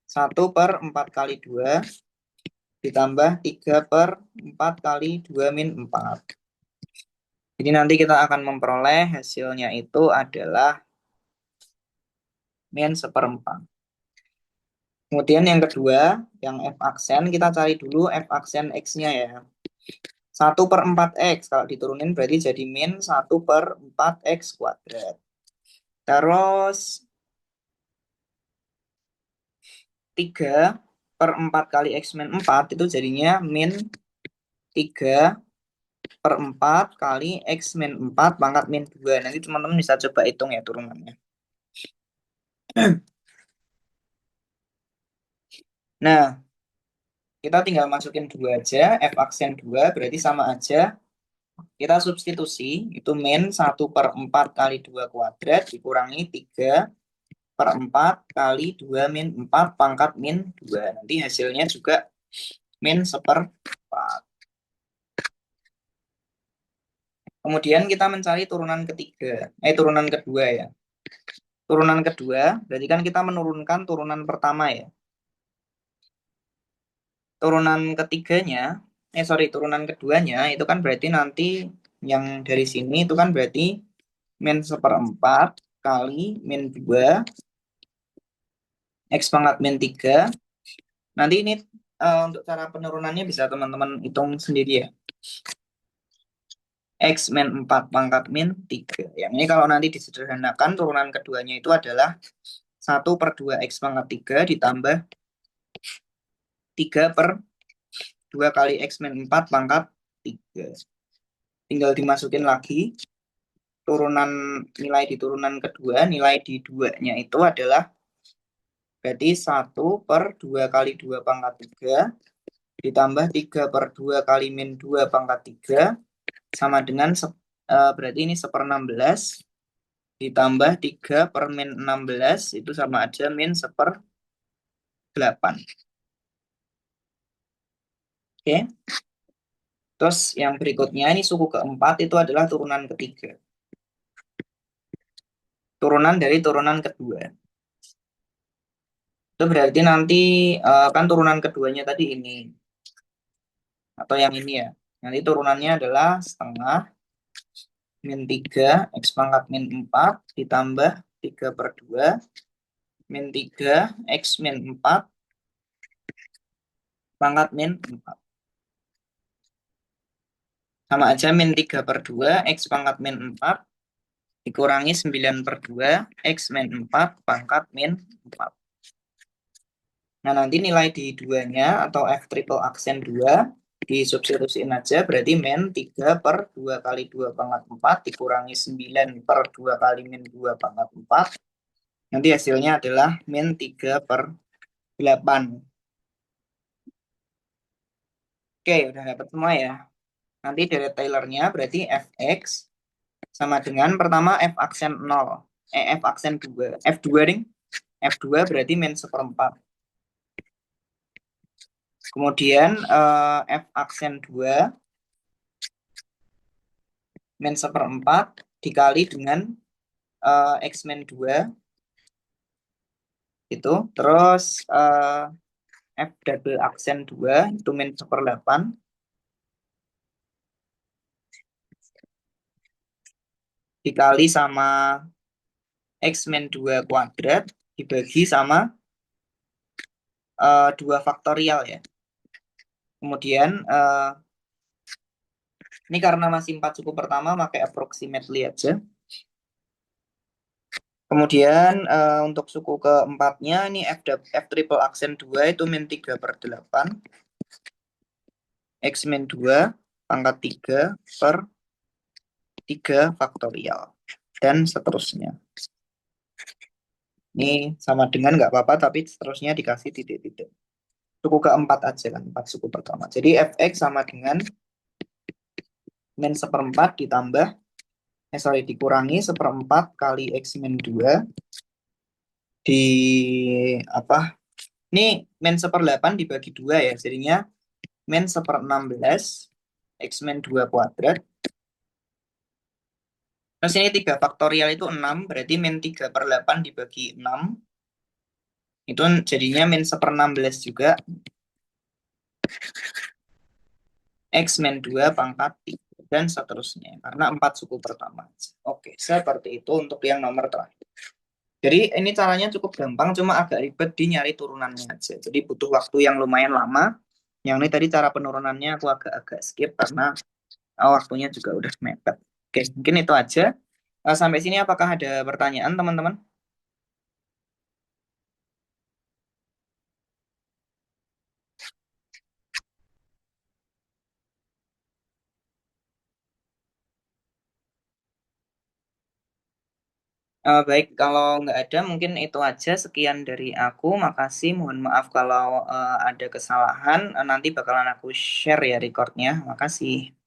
1/4 kali 2 ditambah 3/4 kali 2 min 4. Jadi nanti kita akan memperoleh hasilnya itu adalah min 1/4. Kemudian yang kedua, yang f aksen, kita cari dulu f aksen x-nya ya. 1/4 x, kalau diturunin berarti jadi min 1/4 x kuadrat. Terus 3/4 kali x min 4 itu jadinya min 3/4 kali x min 4 pangkat min 2. Nanti teman-teman bisa coba hitung ya turunannya. Nah, kita tinggal masukin 2 aja, f aksen 2 berarti sama aja. Kita substitusi, itu min 1/4 kali 2 kuadrat dikurangi 3/4 kali 2 min 4 pangkat min 2. Nanti hasilnya juga min 1/4. Kemudian kita mencari turunan turunan kedua ya. Turunan kedua, berarti kan kita menurunkan turunan pertama ya. Turunan ketiganya, turunan keduanya itu kan berarti nanti yang dari sini itu kan berarti min 1/4 kali min 2 x pangkat min 3. Nanti ini untuk cara penurunannya bisa teman-teman hitung sendiri ya. X min 4 pangkat min 3. Yang ini kalau nanti disederhanakan turunan keduanya itu adalah 1/2 x pangkat 3 ditambah 3/2 kali x min 4 pangkat 3. Tinggal dimasukin lagi. Nilai di turunan kedua, nilai di 2-nya itu adalah berarti 1/2 kali 2 pangkat 3 ditambah 3/2 kali min 2 pangkat 3 sama dengan berarti ini 1/16 ditambah 3 per min 16 itu sama aja min 1/8. Oke. Terus yang berikutnya ini suku keempat itu adalah turunan ketiga. Turunan dari turunan kedua. Itu berarti nanti kan turunan keduanya tadi ini. Atau yang ini ya. Nanti turunannya adalah setengah min 3 x pangkat min 4 ditambah 3/2 min 3 x min 4 pangkat min 4. Sama aja min 3/2 x pangkat min 4 dikurangi 9/2 x min 4 pangkat min 4. Nah, nanti nilai di 2-nya atau f triple aksen 2 disubstitusiin aja, berarti min 3/2 kali 2 pangkat 4 dikurangi 9/2 kali min 2 pangkat 4. Nanti hasilnya adalah min 3/8. Oke, udah dapat semua ya. Nanti dari Taylor-nya berarti fx sama dengan pertama f aksen 0. F aksen 2. F2 ring. F2 berarti min 1/4. Kemudian f aksen 2 min 1/4 dikali dengan x min 2 itu. Terus f double aksen 2 itu min 1/8 dikali sama x min 2 kuadrat dibagi sama 2 faktorial ya. Kemudian Ini karena masih 4 suku pertama, pakai approximately aja. Kemudian untuk suku keempatnya, ini F triple aksen 2 itu min 3/8. X min 2 pangkat 3 per 3 faktorial. Dan seterusnya. Ini sama dengan nggak apa-apa, tapi seterusnya dikasih titik-titik. Suku keempat aja kan, 4 suku pertama. Jadi fx sama dengan min 1/4 ditambah, dikurangi 1/4 kali x min 2 di apa? Ini min 1/8 dibagi 2 ya, jadinya min 1/16 x min 2 kuadrat. Terus ini 3 faktorial itu 6, berarti min 3/8 dibagi 6. Itu jadinya min 1/16 juga. X min 2 pangkat 3 dan seterusnya. Karena 4 suku pertama. Oke, seperti itu untuk yang nomor terakhir. Jadi ini caranya cukup gampang, cuma agak ribet di nyari turunannya aja. Jadi butuh waktu yang lumayan lama. Yang ini tadi cara penurunannya aku agak-agak skip karena waktunya juga udah mepet. Oke, mungkin itu aja. Sampai sini apakah ada pertanyaan teman-teman? Baik, kalau nggak ada mungkin itu aja. Sekian dari aku. Makasih. Mohon maaf kalau ada kesalahan. Nanti bakalan aku share ya recordnya. Makasih.